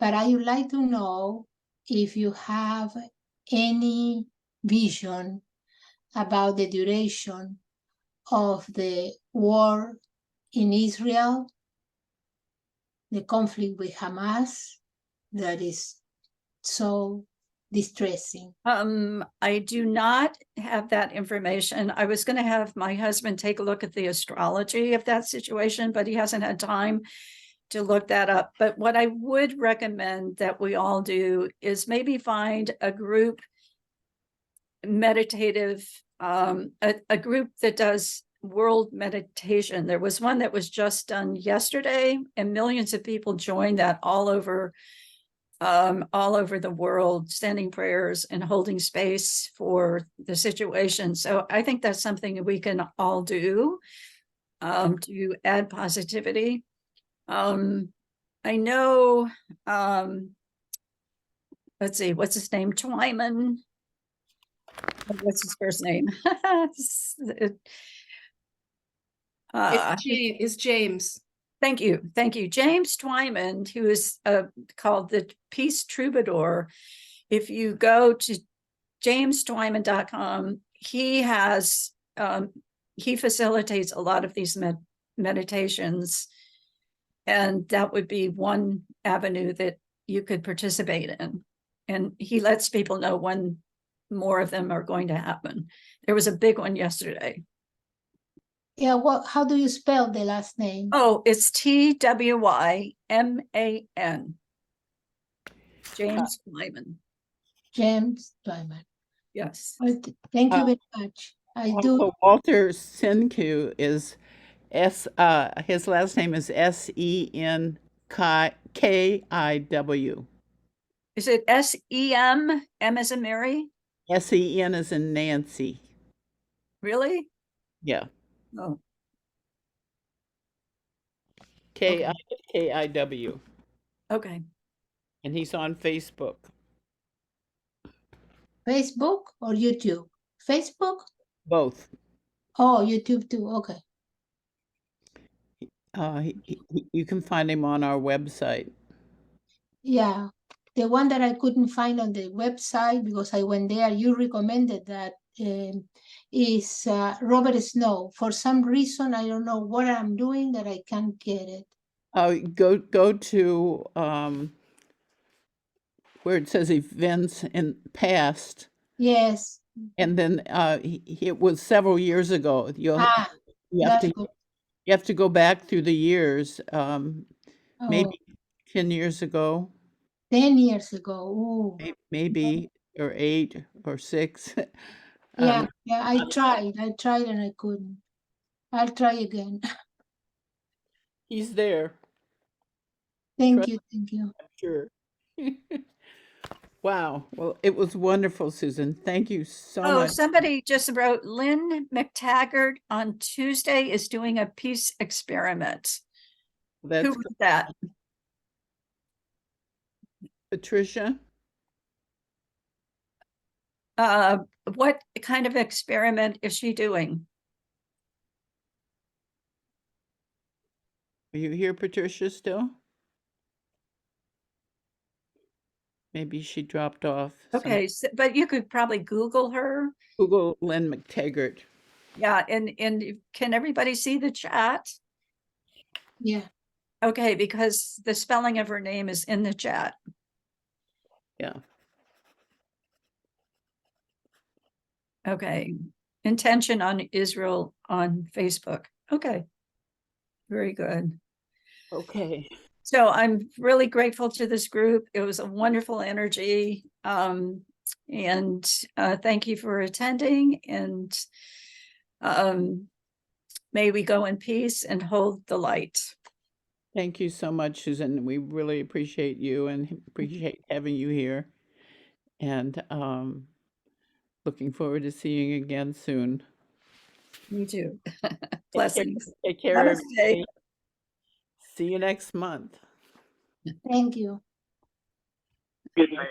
but I would like to know if you have any vision about the duration of the war in Israel, the conflict with Hamas that is so distressing. I do not have that information. I was going to have my husband take a look at the astrology of that situation, but he hasn't had time to look that up. But what I would recommend that we all do is maybe find a group meditative, a group that does world meditation. There was one that was just done yesterday, and millions of people joined that all over the world, sending prayers and holding space for the situation. So I think that's something we can all do to add positivity. I know, let's see, what's his name? Twyman. What's his first name? It's James. Thank you. Thank you. James Twyman, who is called the Peace Troubadour. If you go to jamestwyman.com, he has, he facilitates a lot of these meditations. And that would be one avenue that you could participate in. And he lets people know when more of them are going to happen. There was a big one yesterday. Yeah, how do you spell the last name? Oh, it's Twyman. James Twyman. James Twyman. Yes. Well, thank you very much. I do. Also, Walter Senku is his last name is Senkiw. Is it SEM? M as in Mary? SEN is in Nancy. Really? Yeah. Oh, Kiw. okay. And he's on Facebook. Facebook or YouTube? Facebook? Both. Oh, YouTube too. Okay. You can find him on our website. Yeah. The one that I couldn't find on the website because I went there, you recommended that, is Robert Snow. For some reason, I don't know what I'm doing that I can't get it. Go to where it says events in past, Yes. and then it was several years ago. You have That's to good. you have to go back through the years, maybe Oh, 10 years ago, 10 years ago. Ooh. maybe, or 8 or 6. Yeah, I tried and I couldn't. I'll try again. He's there, Thank you. I'm sure. Wow. Well, it was wonderful, Susan. Thank you so Oh, much. somebody just wrote Lynn McTaggart on Tuesday is doing a peace experiment. That's Who was that? Patricia. What kind of experiment is she doing? Are you here, Patricia, still? Maybe she dropped off. Okay, so, but you could probably Google her. Google Lynn McTaggart. Yeah, and can everybody see the chat? Yeah. Okay, because the spelling of her name is in the chat. Yeah. Okay, intention on Israel on Facebook. Okay, very good. Okay. So I'm really grateful to this group. It was a wonderful energy. And thank you for attending. And May we go in peace and hold the light. Thank you so much, Susan. We really appreciate you and appreciate having you here. And looking forward to seeing you again soon. Me too. Take care- Blessings. Take care, Namaste. everybody. See you next month. Thank you. Good night.